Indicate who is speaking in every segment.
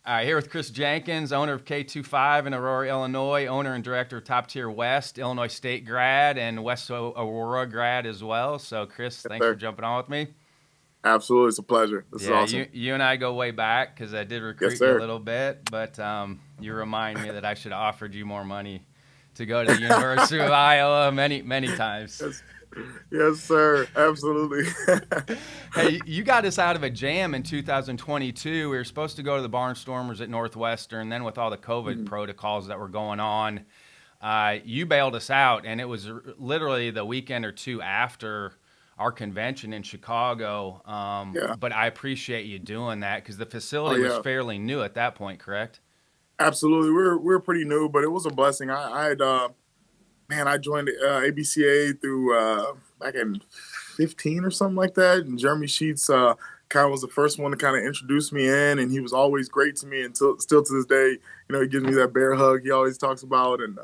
Speaker 1: All right, here with Kris Jenkins, owner of K25 in Aurora, Illinois, owner and director of Top Tier West, Illinois State grad, and West Aurora grad as well. So, Kris,
Speaker 2: Yes,
Speaker 1: thanks for
Speaker 2: sir.
Speaker 1: jumping on with me.
Speaker 2: Absolutely. It's a pleasure. This is
Speaker 1: Yeah,
Speaker 2: awesome.
Speaker 1: you and I go way back because I did
Speaker 2: Yes,
Speaker 1: recruit you a
Speaker 2: sir.
Speaker 1: little bit, but you remind me that I should have offered you more money to go to the University of Iowa many times.
Speaker 2: Yes. Yes, sir. Absolutely.
Speaker 1: Hey, you got us out of a jam in 2022. We were supposed to go to the Barnstormers at Northwestern. Then, with all the COVID
Speaker 2: Mhm.
Speaker 1: protocols that were going on, you bailed us out. And it was literally the weekend or two after our convention in Chicago.
Speaker 2: Yeah.
Speaker 1: But I appreciate you doing that because the
Speaker 2: Oh,
Speaker 1: facility was
Speaker 2: yeah.
Speaker 1: fairly new at that point, correct?
Speaker 2: Absolutely. We're pretty new, but it was a blessing. I had man, I joined ABCA through back in 15 or something like that. And Jeremy Sheets kind of was the first one to kind of introduce me in, and he was always great to me until still to this day. He gives me that bear hug he always talks about, and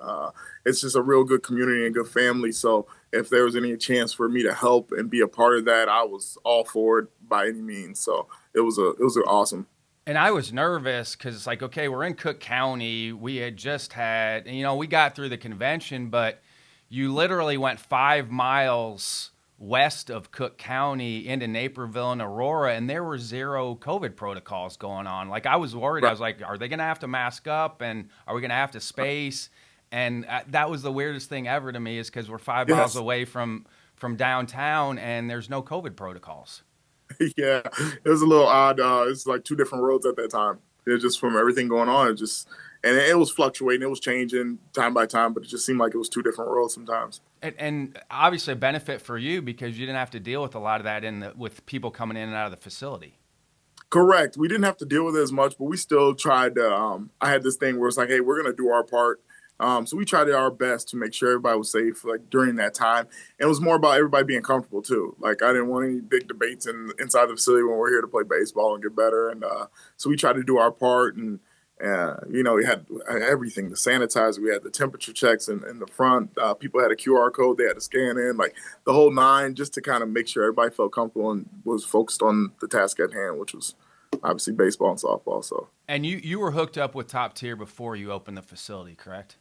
Speaker 2: it's just a real good community and good family. So if there was any chance for me to help and be a part of that, I was all for it by any means. So it was awesome.
Speaker 1: And I was nervous because it's like, okay, we're in Cook County. We had just had, we got through the convention, but you literally went 5 miles west of Cook County into Naperville and Aurora, and there were zero COVID protocols going on. Like, I was worried. I
Speaker 2: Right.
Speaker 1: was like, are they going to have to mask up, and are we going to have to space? And that was the weirdest thing ever to me, is because we're 5 miles
Speaker 2: Yes.
Speaker 1: away from downtown, and there's no COVID protocols.
Speaker 2: Yeah, it was a little odd. It's like two different roads at that time. It just from everything going on. It just and it was fluctuating. It was changing time by time, but it just seemed like it was two different roads sometimes.
Speaker 1: And obviously a benefit for you because you didn't have to deal with a lot of that with people coming in and out of the facility.
Speaker 2: Correct. We didn't have to deal with it as much, but we still tried to. I had this thing where it's like, hey, we're gonna do our part. So we tried our best to make sure everybody was safe, like during that time. And it was more about everybody being comfortable too. Like I didn't want any big debates inside the facility when we're here to play baseball and get better. And so we tried to do our part. And we had everything: the sanitizer, we had the temperature checks in the front. People had a QR code they had to scan in, like the whole nine, just to kind of make sure everybody felt comfortable and was focused on the task at hand, which was obviously baseball and softball. So
Speaker 1: And you were hooked up with Top Tier before you opened the facility, correct?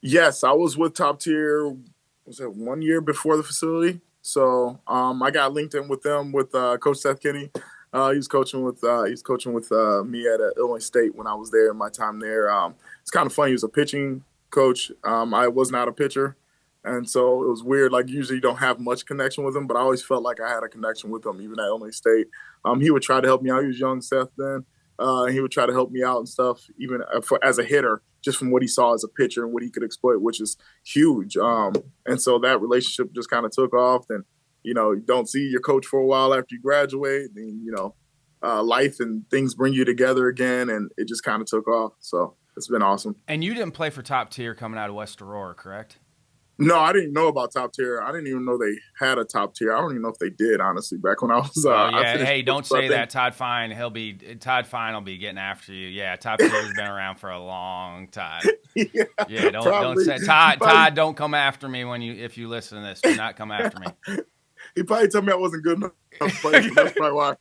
Speaker 2: yes, I was with Top Tier. Was it 1 year before the facility? So I got linked in with them with Coach Seth Kinney. He was coaching with me at Illinois State when I was there. My time there, it's kind of funny. He was a pitching coach. I was not a pitcher, and so it was weird. Like usually you don't have much connection with him, but I always felt like I had a connection with him, even at Illinois State. He would try to help me out. He was young Seth then. He would try to help me out and stuff, even as a hitter, just from what he saw as a pitcher and what he could exploit, which is huge. And so that relationship just kind of took off. And you don't see your coach for a while after you graduate, and life and things bring you together again, and it just kind of took off. So it's been awesome.
Speaker 1: And you didn't play for Top Tier coming out of West Aurora, correct?
Speaker 2: No, I didn't know about Top Tier. I didn't even know they had a Top Tier. I don't even know if they did, honestly. Back when I was,
Speaker 1: Oh
Speaker 2: I
Speaker 1: yeah.
Speaker 2: finished
Speaker 1: Hey,
Speaker 2: coach,
Speaker 1: don't
Speaker 2: but I
Speaker 1: say
Speaker 2: think
Speaker 1: that. Todd Fine will be getting after you. Yeah, Top Tier's been around for a long time.
Speaker 2: yeah,
Speaker 1: Yeah, don't
Speaker 2: probably
Speaker 1: say
Speaker 2: he
Speaker 1: Todd.
Speaker 2: probably
Speaker 1: Todd, don't come after me if you listen to this. Do not come after me.
Speaker 2: he probably told me I wasn't good enough to play, so that's probably why.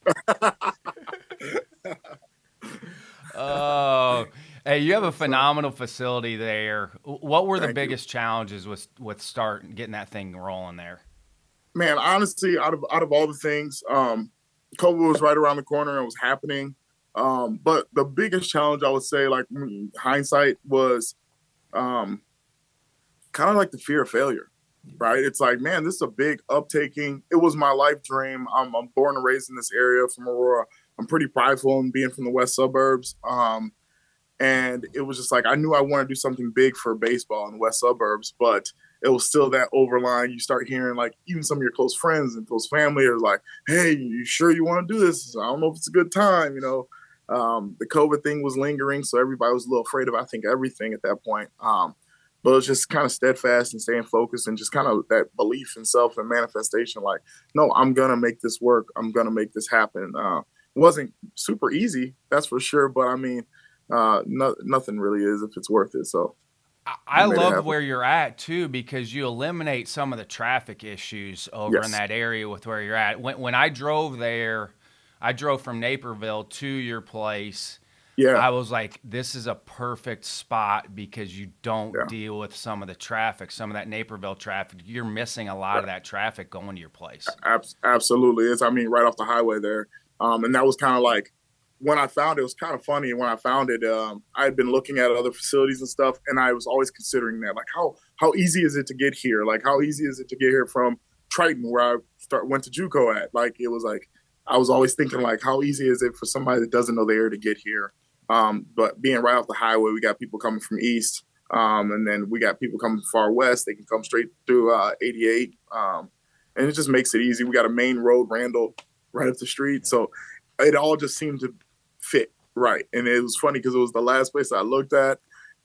Speaker 1: Oh, hey, you have a
Speaker 2: so
Speaker 1: phenomenal facility there. What were the
Speaker 2: thank you,
Speaker 1: biggest challenges with starting getting that thing rolling there?
Speaker 2: man. Honestly, out of all the things, COVID was right around the corner and was happening. But the biggest challenge I would say, like hindsight, was um, kind of like the fear of failure, right? It's like, man, this is a big uptaking. It was my life dream. I'm born and raised in this area from Aurora. I'm pretty prideful in being from the west suburbs. And it was just like I knew I wanted to do something big for baseball in the west suburbs, but it was still that overline. You start hearing like even some of your close friends and close family are like, "Hey, you sure you want to do this? I don't know if it's a good time." The COVID thing was lingering, so everybody was a little afraid of I think everything at that point. But it was just kind of steadfast and staying focused and just kind of that belief in self and manifestation. Like, no, I'm gonna make this work. I'm gonna make this happen. It wasn't super easy, that's for sure. But I mean, nothing really is if it's worth it. So
Speaker 1: I
Speaker 2: we made it
Speaker 1: love
Speaker 2: happen.
Speaker 1: where you're at too because you eliminate some of the traffic issues over in
Speaker 2: Yes.
Speaker 1: that area with where you're at. When I drove there, I drove from Naperville to your place.
Speaker 2: Yeah,
Speaker 1: I was like, this is a perfect spot because you don't
Speaker 2: yeah,
Speaker 1: deal with some of the traffic, some of that Naperville traffic. You're missing a lot of that traffic going to your place.
Speaker 2: absolutely. It's, I mean, right off the highway there. And that was kind of like when I found it, it was kind of funny. When I found it, I had been looking at other facilities and stuff, and I was always considering that, like, how easy is it to get here? Like, how easy is it to get here from Triton, where I went to JUCO at? Like, it was like I was always thinking, like, how easy is it for somebody that doesn't know the area to get here? But being right off the highway, we got people coming from east, and then we got people coming far west. They can come straight through 88. And it just makes it easy. We got a main road, Randall, right up the street, so it all just seemed to fit right. And it was funny because it was the last place I looked at,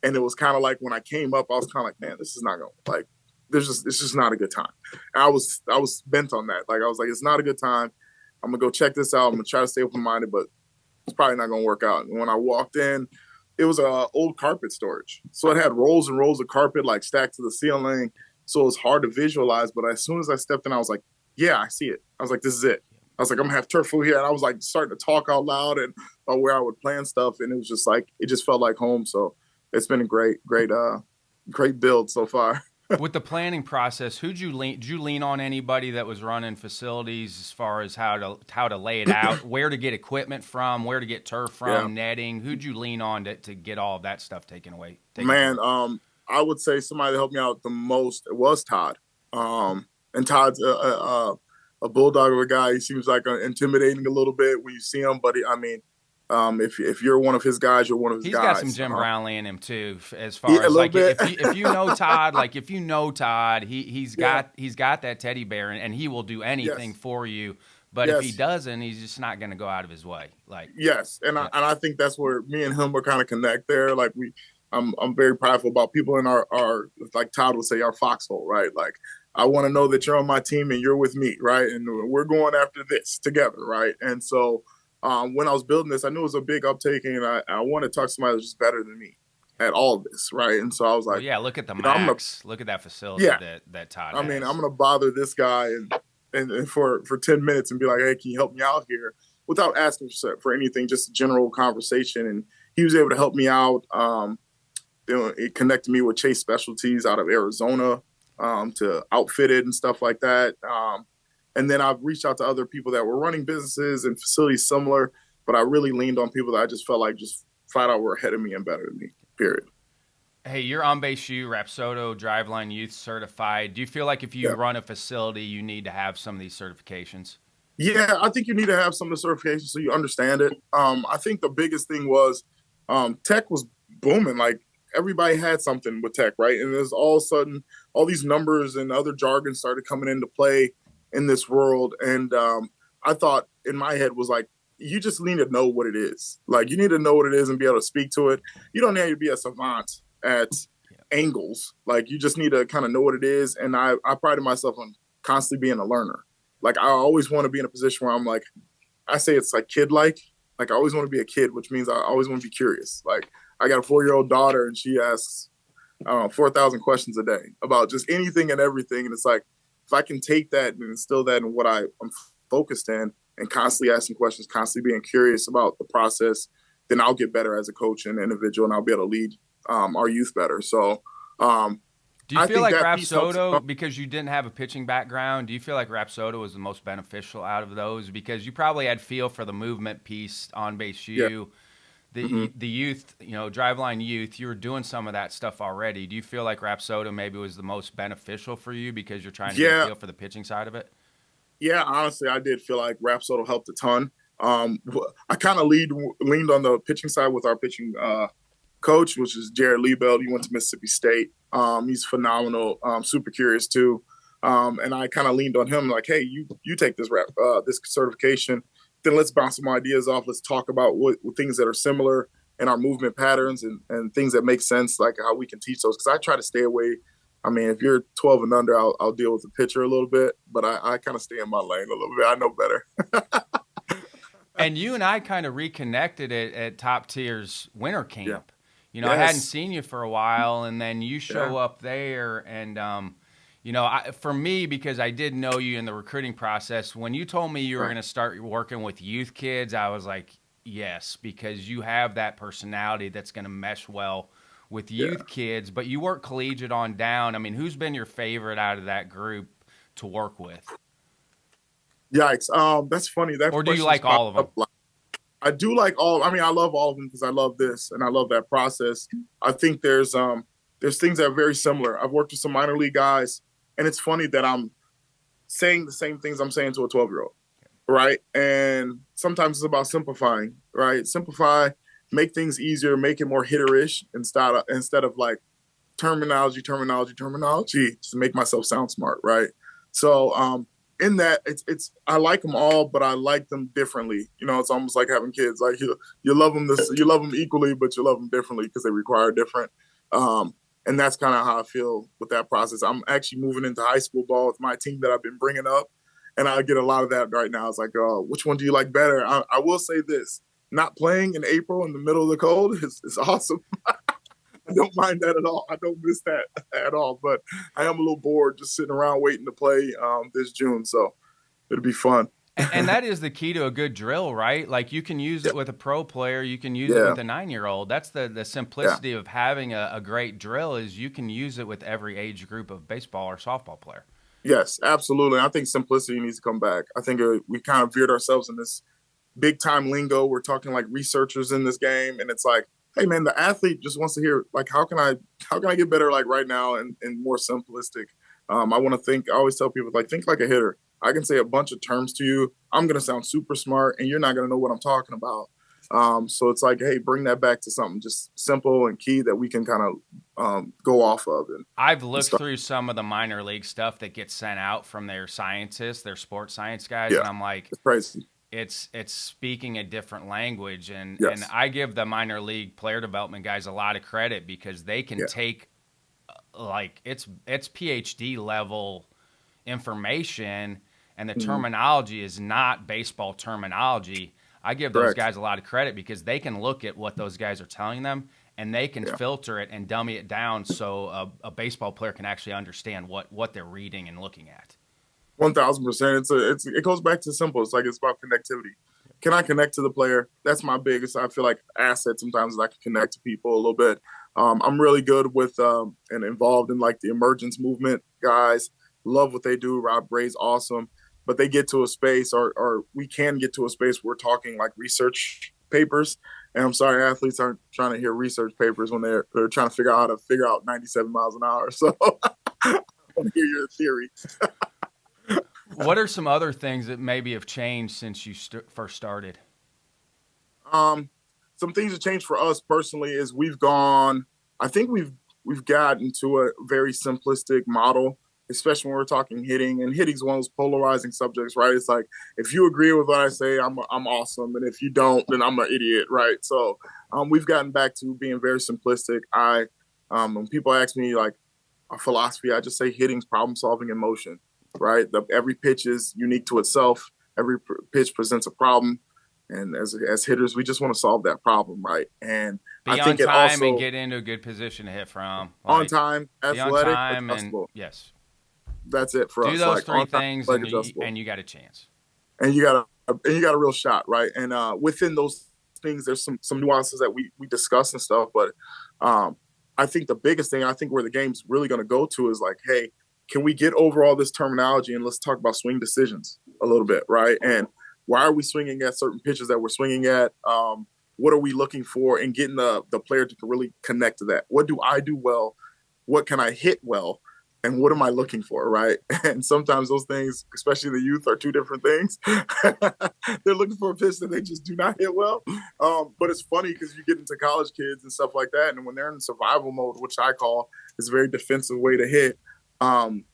Speaker 2: and it was kind of like when I came up, I was kind of like, man, this is not going to like. It's just not a good time. And I was bent on that. Like I was like, it's not a good time. I'm gonna go check this out. I'm gonna try to stay open minded, but it's probably not gonna work out. And when I walked in, it was a old carpet storage, so it had rolls and rolls of carpet like stacked to the ceiling. So it was hard to visualize. But as soon as I stepped in, I was like, yeah, I see it. I was like, this is it. I was like, I'm gonna have turf food here, and I was like starting to talk out loud and about where I would plan stuff, and it was just like it just felt like home. So it's been a great build so far.
Speaker 1: With the planning process, did you lean on anybody that was running facilities as far as how to lay it out, where to get equipment from, where to get turf
Speaker 2: Yeah,
Speaker 1: from, netting? Who'd you lean on to get all of that stuff taken care
Speaker 2: man.
Speaker 1: of?
Speaker 2: I would say somebody that helped me out the most was Todd. And Todd's a bulldog of a guy. He seems like intimidating a little bit when you see him, but I mean, if you're one of his guys, you're one of his
Speaker 1: He's got some
Speaker 2: guys.
Speaker 1: Jim Brownlee in him too, as far
Speaker 2: Yeah, a
Speaker 1: as
Speaker 2: little
Speaker 1: like
Speaker 2: bit.
Speaker 1: if you know Todd, like if you know Todd,
Speaker 2: Yeah.
Speaker 1: he's got that teddy bear and he will do anything
Speaker 2: Yes.
Speaker 1: for you. But if he
Speaker 2: Yes.
Speaker 1: doesn't, he's just not going to go out of his way. Like,
Speaker 2: Yes.
Speaker 1: yeah,
Speaker 2: And I think that's where me and him are kind of connect there. Like I'm very prideful about people in our like Todd would say, our foxhole, right? Like I want to know that you're on my team and you're with me, right? And we're going after this together, right? And so when I was building this, I knew it was a big uptaking, and I wanted to talk to somebody that's just better than me at all of this, right? And so I was
Speaker 1: well,
Speaker 2: like,
Speaker 1: yeah. Look at the
Speaker 2: I'm gonna,
Speaker 1: max. Look at that facility
Speaker 2: yeah,
Speaker 1: that Todd
Speaker 2: I mean, I'm
Speaker 1: has.
Speaker 2: gonna bother this guy and for 10 minutes and be like, hey, can you help me out here? Without asking for anything, just a general conversation. And he was able to help me out. It connected me with Chase Specialties out of Arizona to outfit it and stuff like that. And then I've reached out to other people that were running businesses and facilities similar, but I really leaned on people that I just felt like just flat out were ahead of me and better than me. Period.
Speaker 1: Hey, you're on base U, Rapsodo, Driveline Youth certified. Do you feel like if you
Speaker 2: Yeah.
Speaker 1: run a facility, you need to have some of these certifications?
Speaker 2: Yeah, I think you need to have some of the certifications so you understand it. I think the biggest thing was tech was booming. Like everybody had something with tech, right? And there's all of a sudden all these numbers and other jargon started coming into play in this world. And I thought in my head was like, you just need to know what it is. Like you need to know what it is and be able to speak to it. You don't need to be a savant at angles. Like you just need to kind of know what it is. And I prided myself on constantly being a learner. Like I always want to be in a position where I'm like, I say it's like kid like I always want to be a kid, which means I always want to be curious. Like I got a 4-year-old daughter and she asks 4,000 questions a day about just anything and everything. And it's like, if I can take that and instill that in what I'm focused in and constantly asking questions, constantly being curious about the process, then I'll get better as a coach and individual, and I'll be able to lead our youth better. So um,
Speaker 1: Do you
Speaker 2: I
Speaker 1: feel
Speaker 2: think
Speaker 1: like
Speaker 2: that piece helps.
Speaker 1: Rapsodo, because you didn't have a pitching background, do you feel like Rapsodo was the most beneficial out of those? Because you probably had feel for the movement piece on base
Speaker 2: Yeah.
Speaker 1: U,
Speaker 2: Mm-hmm.
Speaker 1: the youth, driveline youth. You were doing some of that stuff already. Do you feel like Rapsodo maybe was the most beneficial for you because you're trying to get a
Speaker 2: Yeah.
Speaker 1: feel for the pitching side of it?
Speaker 2: Yeah, honestly, I did feel like Rapsodo helped a ton. I kind of leaned on the pitching side with our pitching coach, which is Jared Liebeld. He went to Mississippi State. He's phenomenal, super curious too. And I kind of leaned on him like, hey, you take this certification, then let's bounce some ideas off. Let's talk about what things that are similar in our movement patterns and things that make sense, like how we can teach those. Because I try to stay away. I mean, if you're 12 and under, I'll deal with the pitcher a little bit, but I kind of stay in my lane a little bit. I know better.
Speaker 1: And you and I kind of reconnected at Top Tier's winter
Speaker 2: Yeah.
Speaker 1: camp. I hadn't
Speaker 2: Yes.
Speaker 1: seen you for a while, and then you
Speaker 2: Yeah.
Speaker 1: show up there, and for me, because I did know you in the recruiting process, when you told me you were
Speaker 2: Right.
Speaker 1: going to start working with youth kids, I was like, yes, because you have that personality that's going to mesh well with
Speaker 2: Yeah.
Speaker 1: youth kids, but you work collegiate on down. I mean, who's been your favorite out of that group to work with?
Speaker 2: Yikes. That's funny. That
Speaker 1: Or do you
Speaker 2: question's
Speaker 1: like all of
Speaker 2: popped
Speaker 1: them?
Speaker 2: up a lot. I do like all. I mean, I love all of them because I love this and I love that process. I think there's things that are very similar. I've worked with some minor league guys, and it's funny that I'm saying the same things I'm saying to a 12-year-old, right? And sometimes it's about simplifying, right? Simplify, make things easier, make it more hitterish instead of like terminology to make myself sound smart, right? So in that it's I like them all, but I like them differently. You know, it's almost like having kids. Like you love them you love them equally, but you love them differently because they require different. Um, and that's kind of how I feel with that process. I'm actually moving into high school ball with my team that I've been bringing up, and I get a lot of that right now. It's like, which one do you like better? I will say this: not playing in April in the middle of the cold is awesome. I don't mind that at all. I don't miss that at all. But I am a little bored just sitting around waiting to play this June. So it'll be fun.
Speaker 1: And that is the key to a good drill, right? Like you can use
Speaker 2: Yeah.
Speaker 1: it with a pro player, you can use it
Speaker 2: Yeah.
Speaker 1: with a 9-year-old. That's the
Speaker 2: Yeah.
Speaker 1: simplicity of having a great drill is you can use it with every age group of baseball or softball player.
Speaker 2: Yes, absolutely. I think simplicity needs to come back. I think we kind of veered ourselves in this big time lingo. We're talking like researchers in this game, and it's like, hey man, the athlete just wants to hear like how can I get better like right now and more simplistic. I want to think. I always tell people like think like a hitter. I can say a bunch of terms to you. I'm gonna sound super smart, and you're not gonna know what I'm talking about. So it's like, hey, bring that back to something just simple and key that we can kind of go off of
Speaker 1: I've
Speaker 2: and
Speaker 1: looked
Speaker 2: stuff.
Speaker 1: through some of the minor league stuff that gets sent out from their scientists, their sports science guys,
Speaker 2: Yeah,
Speaker 1: and I'm like,
Speaker 2: it's crazy.
Speaker 1: it's speaking a different language, and
Speaker 2: Yes.
Speaker 1: I give the minor league player development guys a lot of credit because they can
Speaker 2: Yeah.
Speaker 1: take like it's PhD level information, and the
Speaker 2: Mm-hmm.
Speaker 1: terminology is not baseball terminology. I give those
Speaker 2: Correct.
Speaker 1: guys a lot of credit because they can look at what those guys are telling them and they can
Speaker 2: Yeah.
Speaker 1: filter it and dummy it down so a baseball player can actually understand what they're reading and looking at.
Speaker 2: 1,000%. It goes back to simple. It's like it's about connectivity. Can I connect to the player? That's my biggest. I feel like asset sometimes is I can connect to people a little bit. I'm really good with and involved in like the emergence movement guys. Love what they do. Rob Gray's awesome, but they get to a space, or we can get to a space where we're talking like research papers. And I'm sorry, athletes aren't trying to hear research papers when they're trying to figure out how to figure out 97 miles an hour. So I want to hear your theory.
Speaker 1: What are some other things that maybe have changed since you first started?
Speaker 2: Um, some things that changed for us personally is we've gone. I think we've gotten to a very simplistic model, especially when we're talking hitting. And hitting's one of those polarizing subjects, right? It's like if you agree with what I say, I'm awesome, and if you don't, then I'm an idiot, right? So we've gotten back to being very simplistic. When people ask me like a philosophy, I just say hitting's problem solving in motion, right? Every pitch is unique to itself. Every pitch presents a problem, and as hitters, we just want to solve that problem, right? And I
Speaker 1: Be on
Speaker 2: think it
Speaker 1: time and
Speaker 2: also
Speaker 1: get into a good position to hit from.
Speaker 2: on
Speaker 1: Like,
Speaker 2: time,
Speaker 1: be on
Speaker 2: athletic,
Speaker 1: time and
Speaker 2: adjustable.
Speaker 1: yes,
Speaker 2: That's it for
Speaker 1: do
Speaker 2: us.
Speaker 1: those
Speaker 2: Like
Speaker 1: three
Speaker 2: on time,
Speaker 1: things
Speaker 2: athletic,
Speaker 1: and
Speaker 2: adjustable,
Speaker 1: you got a chance.
Speaker 2: and you got a real shot, right? And within those things, there's some nuances that we discuss and stuff. But um, I think the biggest thing, I think where the game's really going to go to is like, hey, can we get over all this terminology and let's talk about swing decisions a little bit, right? And why are we swinging at certain pitches that we're swinging at? What are we looking for? And getting the player to really connect to that. What do I do well? What can I hit well? And what am I looking for, right? And sometimes those things, especially the youth, are two different things. They're looking for a pitch that they just do not hit well. But it's funny because you get into college kids and stuff like that, and when they're in survival mode, which I call is a very defensive way to hit, um,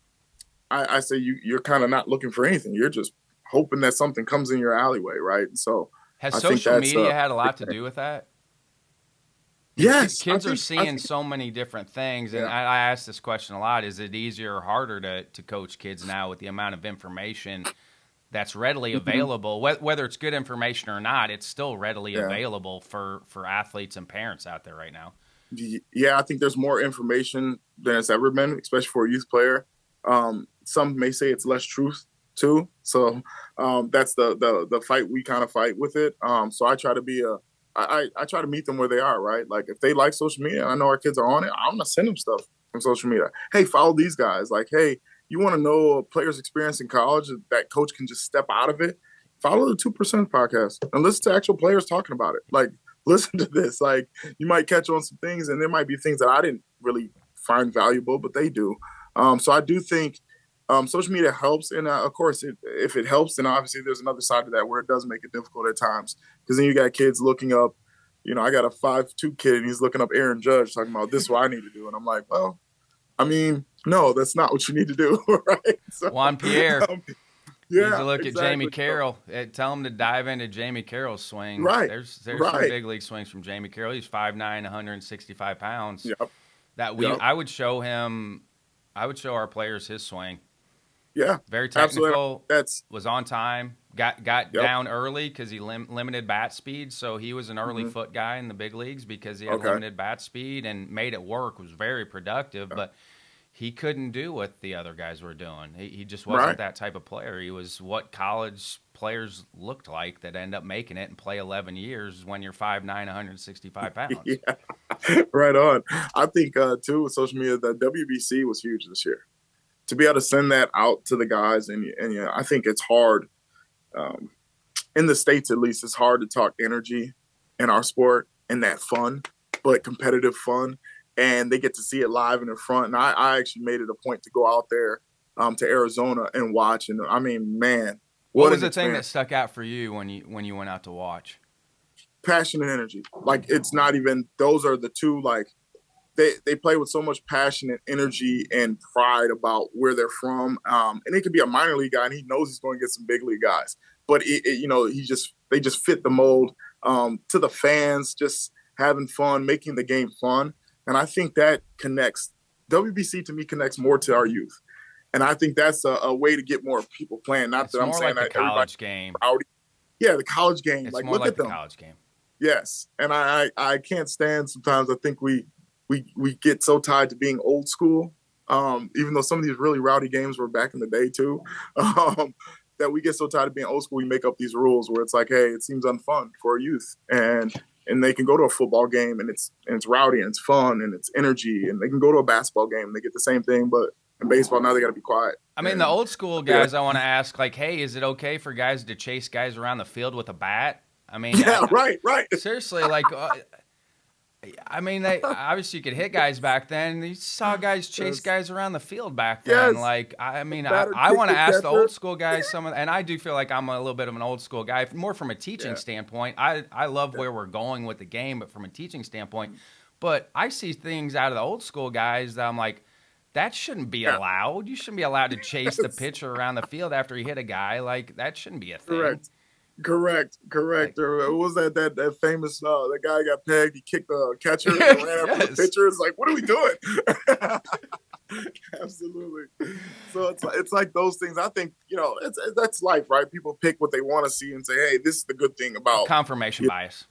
Speaker 2: I say you're kind of not looking for anything. You're just hoping that something comes in your alleyway, right? And so
Speaker 1: Has
Speaker 2: I think
Speaker 1: social
Speaker 2: that's
Speaker 1: media had a lot to do with that? Because
Speaker 2: yes.
Speaker 1: kids are
Speaker 2: I
Speaker 1: seeing
Speaker 2: think
Speaker 1: so many different things, and
Speaker 2: yeah.
Speaker 1: I ask this question a lot: is it easier or harder to coach kids now with the amount of information that's readily
Speaker 2: Mhm.
Speaker 1: available? Whether it's good information or not, it's still readily
Speaker 2: Yeah.
Speaker 1: available for athletes and parents out there right now.
Speaker 2: Yeah, I think there's more information than it's ever been, especially for a youth player. Some may say it's less truth, too. So that's the fight we kind of fight with it. So I try to be I try to meet them where they are, right? Like if they like social media, I know our kids are on it, I'm gonna send them stuff from social media. Hey, follow these guys. Like, hey, you want to know a player's experience in college that coach can just step out of it? Follow the 2% podcast and listen to actual players talking about it. Like, listen to this. Like, you might catch on some things, and there might be things that I didn't really find valuable, but they do. So I do think social media helps, and of course, if it helps, then obviously there's another side to that where it does make it difficult at times because then you got kids looking up. I got a 5'2" kid, and he's looking up Aaron Judge, talking about this is what I need to do, and I'm like, well, I mean, no, that's not what you need to do, right? So,
Speaker 1: Juan Pierre.
Speaker 2: Yeah,
Speaker 1: needs to look
Speaker 2: exactly.
Speaker 1: at Jamie Carroll. Tell him to dive into Jamie Carroll's swing.
Speaker 2: Right,
Speaker 1: There's some
Speaker 2: right.
Speaker 1: big league swings from Jamie Carroll. He's 5'9", 165 pounds.
Speaker 2: Yep.
Speaker 1: That
Speaker 2: Yep.
Speaker 1: I would show him. I would show our players his swing.
Speaker 2: Yeah,
Speaker 1: Very technical.
Speaker 2: absolutely.
Speaker 1: Was on time. Got
Speaker 2: Yep.
Speaker 1: down early because he limited bat speed. So he was an early foot guy in the big leagues because he had limited bat speed and made it work. Was very productive, but he couldn't do what the other guys were doing. He just wasn't that type of player. He was what college players looked like that end up making it and play 11 years when you're 5'9", 165 pounds.
Speaker 2: Yeah, right on. I think too with social media, the WBC was huge this year. To be able to send that out to the guys, and I think it's hard. In the States, at least, it's hard to talk energy in our sport and that fun, but competitive fun. And they get to see it live in the front. And I actually made it a point to go out there to Arizona and watch. And I mean, man,
Speaker 1: what was the thing that stuck out for you when you went out to watch?
Speaker 2: Passion and energy. Like, it's not even, those are the two, like, they play with so much passion and energy and pride about where they're from. And it could be a minor league guy, and he knows he's going to get some big league guys. But they just fit the mold to the fans, just having fun, making the game fun. And I think that connects. WBC to me connects more to our youth, and I think that's a way to get more people playing. Not
Speaker 1: it's
Speaker 2: that I'm
Speaker 1: more
Speaker 2: saying
Speaker 1: like
Speaker 2: that
Speaker 1: the college game.
Speaker 2: Yeah, the college game.
Speaker 1: It's
Speaker 2: like,
Speaker 1: more
Speaker 2: look
Speaker 1: like
Speaker 2: at
Speaker 1: the
Speaker 2: them.
Speaker 1: college game.
Speaker 2: Yes, and I can't stand sometimes. I think we get so tied to being old school, even though some of these really rowdy games were back in the day too. That we get so tired of being old school, we make up these rules where it's like, hey, it seems unfun for our youth, and they can go to a football game and it's rowdy and it's fun and it's energy, and they can go to a basketball game and they get the same thing, but in baseball now they got to be quiet.
Speaker 1: I mean, the old school guys, I want to ask, like, hey, is it okay for guys to chase guys around the field with a bat? I mean,
Speaker 2: right.
Speaker 1: Seriously, like, I mean, obviously you could hit guys back then. You saw guys chase guys around the field back then.
Speaker 2: Yes.
Speaker 1: Like, I mean, I want to ask the old school guys and I do feel like I'm a little bit of an old school guy, more from a teaching standpoint. I love where we're going with the game, but from a teaching standpoint, but I see things out of the old school guys that I'm like, that shouldn't be allowed. You shouldn't be allowed to chase the pitcher around the field after you hit a guy. Like, that shouldn't be a thing.
Speaker 2: Correct. Like, what was that famous that guy got pegged? He kicked the catcher and ran after the pitcher. It's like, what are we doing? Absolutely. So it's like those things. I think that's life, right? People pick what they want to see and say, hey, this is the good thing about
Speaker 1: confirmation bias.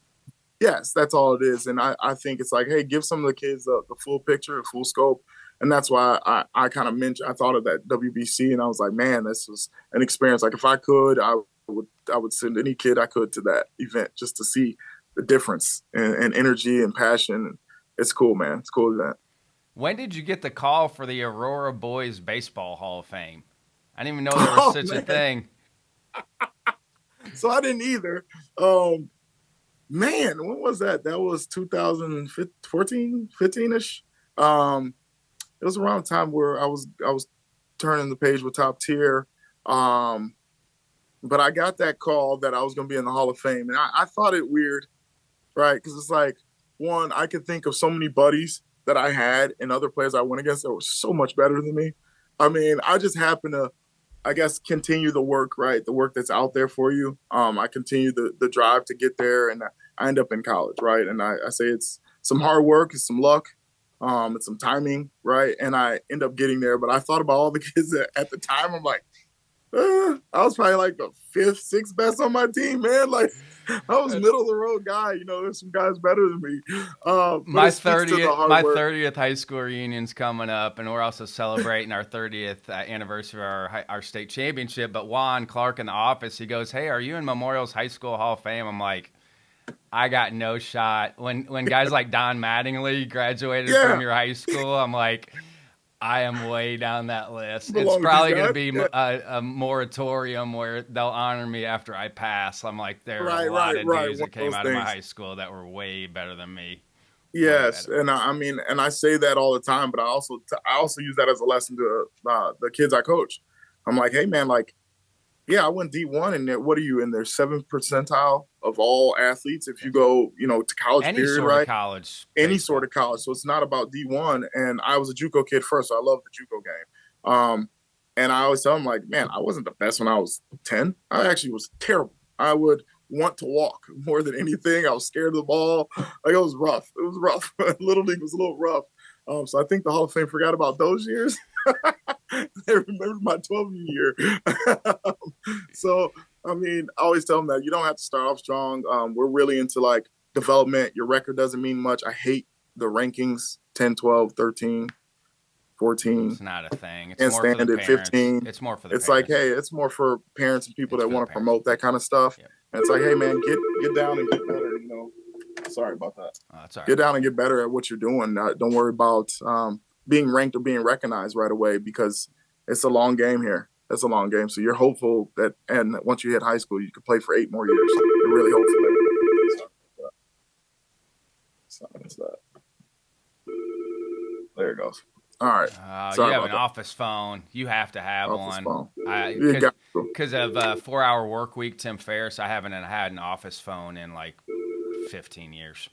Speaker 2: Yes, that's all it is. And I think it's like, hey, give some of the kids the full picture, the full scope. And that's why I kind of mentioned, I thought of that WBC, and I was like, man, this was an experience. Like, if I could, I would send any kid I could to that event just to see the difference and energy and passion. It's cool, man. It's a cool event.
Speaker 1: When did you get the call for the Aurora Boys Baseball Hall of Fame? I didn't even know there was such a thing.
Speaker 2: So I didn't either. Man, when was that? That was 2014, 15-ish. It was around the time where I was turning the page with Top Tier. But I got that call that I was going to be in the Hall of Fame. And I thought it weird, right? Because it's like, one, I could think of so many buddies that I had and other players I went against that were so much better than me. I mean, I just happen to, I guess, continue the work, right? The work that's out there for you. I continue the drive to get there, and I end up in college, right? And I say it's some hard work, it's some luck, it's some timing, right? And I end up getting there. But I thought about all the kids at the time. I'm like, I was probably like the fifth, sixth best on my team, man. Like I was middle of the road guy. You know, there's some guys better than me. But
Speaker 1: My
Speaker 2: it speaks to the
Speaker 1: 30th,
Speaker 2: hard
Speaker 1: my
Speaker 2: work.
Speaker 1: 30th high school reunion's coming up, and we're also celebrating our 30th anniversary of our state championship. But Juan Clark in the office, he goes, "Hey, are you in Memorial's High School Hall of Fame?" I'm like, I got no shot. When guys like Don Mattingly graduated from
Speaker 2: Yeah,
Speaker 1: your high school, I'm like, I am way down that list. It's
Speaker 2: belong with these
Speaker 1: probably going to
Speaker 2: guys.
Speaker 1: be
Speaker 2: Yeah.
Speaker 1: a moratorium where they'll honor me after I pass. I'm like, there are a
Speaker 2: Right,
Speaker 1: lot
Speaker 2: right,
Speaker 1: of
Speaker 2: right.
Speaker 1: dudes
Speaker 2: One
Speaker 1: that
Speaker 2: of
Speaker 1: came
Speaker 2: those
Speaker 1: out of my
Speaker 2: things.
Speaker 1: high school that were way better than me. Way
Speaker 2: Yes,
Speaker 1: better.
Speaker 2: and I mean, and I say that all the time, but I also use that as a lesson to the kids I coach. I'm like, hey man, like, yeah, I went D1, and what are you in their seventh percentile of all athletes? If you
Speaker 1: Yes.
Speaker 2: go, to college
Speaker 1: Any
Speaker 2: period,
Speaker 1: sort of
Speaker 2: right?
Speaker 1: college
Speaker 2: Any sort
Speaker 1: baseball.
Speaker 2: of college. So it's not about D1. And I was a JUCO kid first, so I love the JUCO game. And I always tell them like, man, I wasn't the best when I was 10. I actually was terrible. I would want to walk more than anything. I was scared of the ball. Like it was rough. It was rough. Little league was a little rough. So I think the Hall of Fame forgot about those years. They remember my 12 year. So I mean, I always tell them that you don't have to start off strong. We're really into like development. Your record doesn't mean much. I hate the rankings 10, 12, 13, 14,
Speaker 1: It's not a thing. It's
Speaker 2: and
Speaker 1: more for the
Speaker 2: stand at
Speaker 1: parents.
Speaker 2: 15.
Speaker 1: It's more for the
Speaker 2: It's like,
Speaker 1: parents.
Speaker 2: hey, it's more for parents and people
Speaker 1: It's
Speaker 2: that
Speaker 1: for the
Speaker 2: want to
Speaker 1: parents.
Speaker 2: promote that kind of stuff.
Speaker 1: Yep.
Speaker 2: And it's like, hey man, get down and get better, Sorry about that.
Speaker 1: Oh, that's all
Speaker 2: Get
Speaker 1: right.
Speaker 2: down and get better at what you're doing. Don't worry about being ranked or being recognized right away because it's a long game here. It's a long game. So you're hopeful that, and once you hit high school, you could play for 8 more years. You're really hopeful. Silence that. There it goes. All right.
Speaker 1: You
Speaker 2: Sorry
Speaker 1: have an
Speaker 2: about that.
Speaker 1: office phone. You have to have
Speaker 2: Office
Speaker 1: one.
Speaker 2: phone. You
Speaker 1: Because
Speaker 2: got to.
Speaker 1: of 4 Hour Work Week, Tim Ferriss, I haven't had an office phone in like 15 years.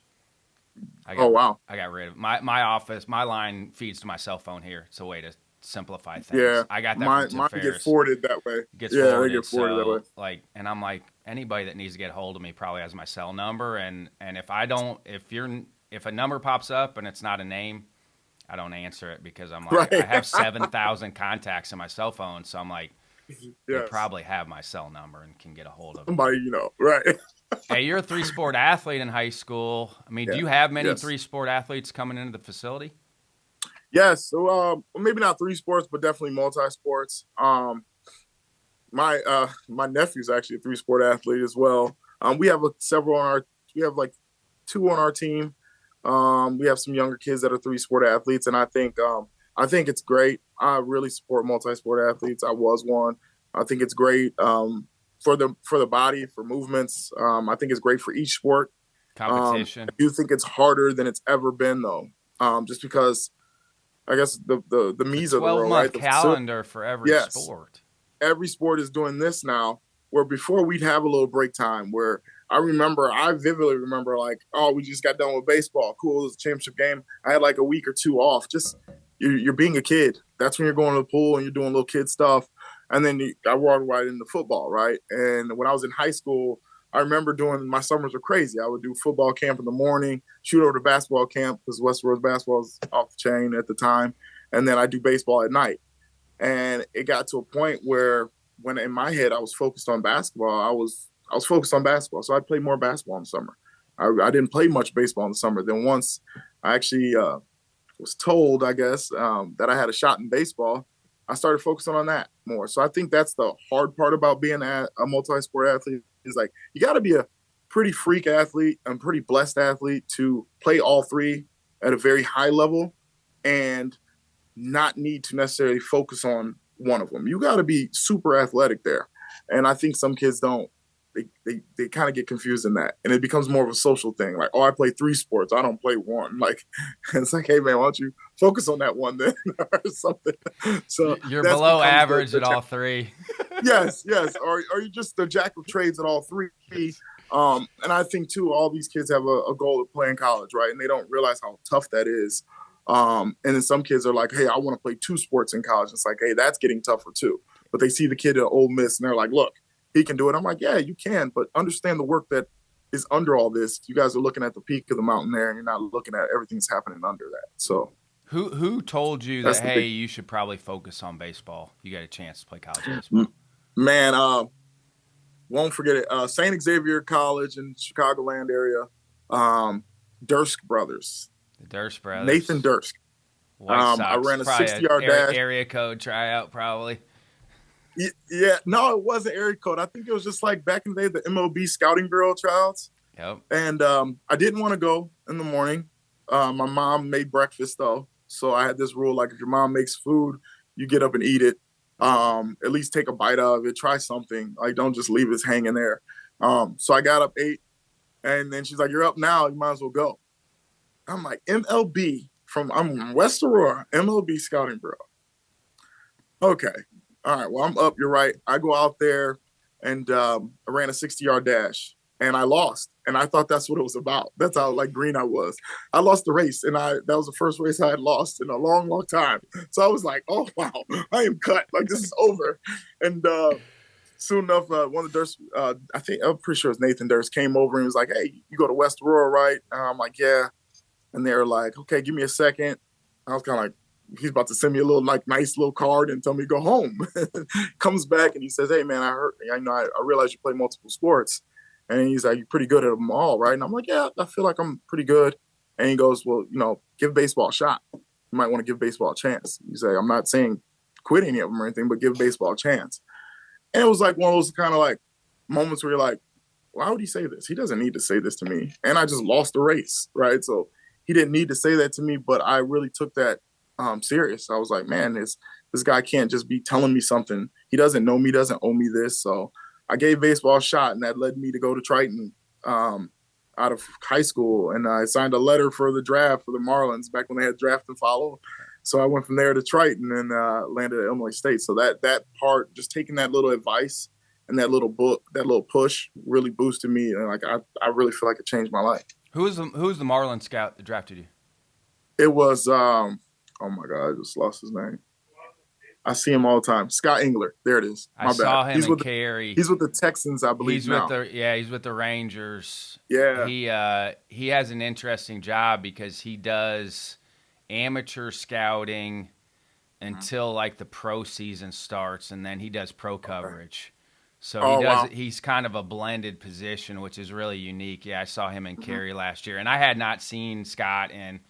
Speaker 1: I
Speaker 2: Oh
Speaker 1: got
Speaker 2: wow.
Speaker 1: I got rid of my office. My line feeds to my cell phone here. It's a way to simplify things.
Speaker 2: Yeah.
Speaker 1: I got that from
Speaker 2: Mine
Speaker 1: Tim
Speaker 2: mine get
Speaker 1: Ferriss.
Speaker 2: forwarded that way.
Speaker 1: Gets
Speaker 2: Yeah, they
Speaker 1: forwarded.
Speaker 2: get forwarded that way.
Speaker 1: So like, and I'm like, anybody that needs to get a hold of me probably has my cell number. And if I don't, if a number pops up and it's not a name, I don't answer it because I'm like, I
Speaker 2: Right.
Speaker 1: have 7,000 contacts in my cell phone. So I'm like, they
Speaker 2: Yes.
Speaker 1: probably have my cell number and can get a hold of me.
Speaker 2: Somebody, right.
Speaker 1: Hey, you're a three-sport athlete in high school. I mean, do
Speaker 2: Yeah.
Speaker 1: you have many
Speaker 2: Yes.
Speaker 1: three-sport athletes coming into the facility?
Speaker 2: Yes. So maybe not three sports, but definitely multi sports. My nephew's actually a three sport athlete as well. We have several on our we have like two on our team. We have some younger kids that are three sport athletes, and I think it's great. I really support multi sport athletes. I was one. I think it's great for the body, for movements. I think it's great for each sport. I
Speaker 1: Competition.
Speaker 2: do think it's harder than it's ever been though, just because I guess the
Speaker 1: It's a
Speaker 2: me's of the world,
Speaker 1: 12-month
Speaker 2: right? The facility.
Speaker 1: calendar for every
Speaker 2: Yes,
Speaker 1: sport.
Speaker 2: every sport is doing this now. Where before we'd have a little break time. Where I vividly remember, like, oh, we just got done with baseball. Cool, it was a championship game. I had like a week or two off. Just you're being a kid. That's when you're going to the pool and you're doing little kid stuff. And then I walked right into football, right? And when I was in high school, I remember doing my summers were crazy. I would do football camp in the morning, shoot over to basketball camp because West Rose basketball was off the chain at the time, and then I do baseball at night. And it got to a point where when in my head I was focused on basketball, I was focused on basketball. So I played more basketball in the summer. I didn't play much baseball in the summer. Then once I actually was told, I guess, that I had a shot in baseball, I started focusing on that more. So I think that's the hard part about being a multi-sport athlete is like you got to be a pretty freak athlete and pretty blessed athlete to play all three at a very high level and not need to necessarily focus on one of them. You got to be super athletic there. And I think some kids don't. They kind of get confused in that. And it becomes more of a social thing. Like, oh, I play three sports. I don't play one. Like, it's like, hey, man, why don't you focus on that one then or something? So
Speaker 1: You're
Speaker 2: that's
Speaker 1: below
Speaker 2: becomes
Speaker 1: average
Speaker 2: the
Speaker 1: at all three.
Speaker 2: yes, yes. Or are you just the jack of trades at all three? And I think too, all these kids have a goal of playing college, right? And they don't realize how tough that is. And then some kids are like, hey, I want to play two sports in college. It's like, hey, that's getting tougher too. But they see the kid at Ole Miss and they're like, look, he can do it. I'm like, yeah, you can, but understand the work that is under all this. You guys are looking at the peak of the mountain there, and you're not looking at everything that's happening under that. So
Speaker 1: Who told you that,
Speaker 2: that's the
Speaker 1: hey,
Speaker 2: big
Speaker 1: you should probably focus on baseball? You got a chance to play college baseball.
Speaker 2: Man, won't forget it. St. Xavier College in Chicagoland area. Um, Durst brothers,
Speaker 1: The Durst
Speaker 2: Nathan
Speaker 1: brothers,
Speaker 2: Durst.
Speaker 1: White
Speaker 2: I
Speaker 1: Sox,
Speaker 2: ran a
Speaker 1: probably a
Speaker 2: 60-yard dash.
Speaker 1: area code tryout, probably.
Speaker 2: Yeah, no, it wasn't area code. I think it was just like back in the day, the MLB scouting bureau tryouts.
Speaker 1: Yep.
Speaker 2: And I didn't want to go in the morning. My mom made breakfast though, so I had this rule: like if your mom makes food, you get up and eat it. At least take a bite of it, try something. Like don't just leave it hanging there. So I got up, ate, and then she's like, "You're up now. You might as well go." I'm like, MLB I'm from West Aurora, MLB scouting bureau. Okay. All right. Well, I'm up. You're right. I go out there and I ran a 60-yard dash and I lost. And I thought that's what it was about. That's how like green I was. I lost the race and that was the first race I had lost in a long, long time. So I was like, oh, wow, I am cut. Like this is over. And soon enough, one of the Durst, I'm pretty sure it was Nathan Durst, came over and was like, hey, you go to West Aurora, right? And I'm like, yeah. And they were like, okay, give me a second. I was kind of like, he's about to send me a little like nice little card and tell me to go home. Comes back and he says, hey man, I realize you play multiple sports. And he's like, you're pretty good at them all, right? And I'm like, yeah, I feel like I'm pretty good. And he goes, well, give baseball a shot. You might want to give baseball a chance. He's like, I'm not saying quit any of them or anything, but give baseball a chance. And it was like one of those kind of like moments where you're like, why would he say this? He doesn't need to say this to me. And I just lost the race, right? So he didn't need to say that to me, but I really took that serious. I was like, man, this guy can't just be telling me something. He doesn't know me, doesn't owe me this. So I gave baseball a shot, and that led me to go to Triton out of high school. And I signed a letter for the draft for the Marlins back when they had draft and follow. So I went from there to Triton and landed at Illinois State. So that part, just taking that little advice and that little book, that little push, really boosted me. And like I really feel like it changed my life.
Speaker 1: Who's the Marlin scout that drafted you?
Speaker 2: It was oh my God, I just lost his name. I see him all the time. Scott Engler. There it is.
Speaker 1: I saw him in Cary.
Speaker 2: He's with the Texans, I believe.
Speaker 1: He's with the Rangers.
Speaker 2: Yeah.
Speaker 1: He has an interesting job because he does amateur scouting until like the pro season starts, and then he does pro coverage. So he's kind of a blended position, which is really unique. Yeah, I saw him in Cary last year, and I had not seen Scott in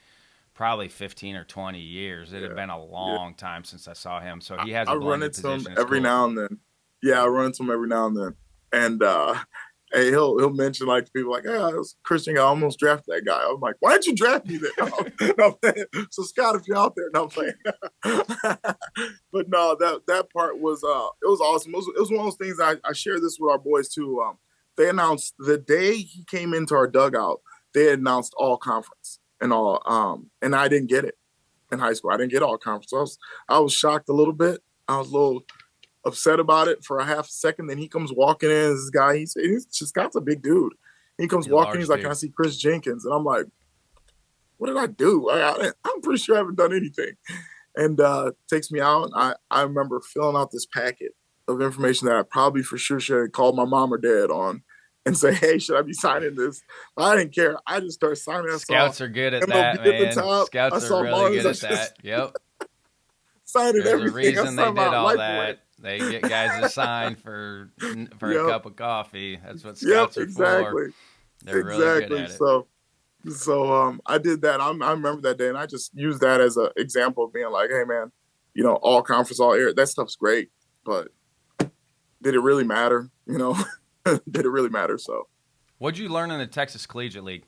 Speaker 1: probably 15 or 20 years. It had been a long time since I saw him. So he has a blended position. I run into him
Speaker 2: every now and then. Yeah, I run into him every now and then. And hey, he'll mention like to people like, it was Kris Jenkins, I almost drafted that guy. I'm like, why didn't you draft me then? No, so Scott, if you're out there, no playing. But no, that part was it was awesome. It was one of those things I shared this with our boys too. They announced the day he came into our dugout, they announced all conference and all and I didn't get it in high school. I didn't get all conference. I was shocked a little bit. I was a little upset about it for a half a second. Then he comes walking in. This guy, he's Scott's a big dude. He comes walking. He's like, "Can I see Kris Jenkins?" And I'm like, "What did I do? I'm pretty sure I haven't done anything." And takes me out. I remember filling out this packet of information that I probably for sure should have called my mom or dad on and say, "Hey, should I be signing this?" I didn't care. I just started signing.
Speaker 1: Scouts are good at that, man. Scouts are really good at that. Yep.
Speaker 2: Signing
Speaker 1: There's
Speaker 2: everything.
Speaker 1: a reason they did all that. They get guys to sign for a cup of coffee. That's what scouts are for. They're really good at it.
Speaker 2: So I did that. I remember that day, and I just used that as an example of being like, hey, man, all conference, all air, that stuff's great, but did it really matter? Did it really matter? So
Speaker 1: what'd you learn in the Texas Collegiate League?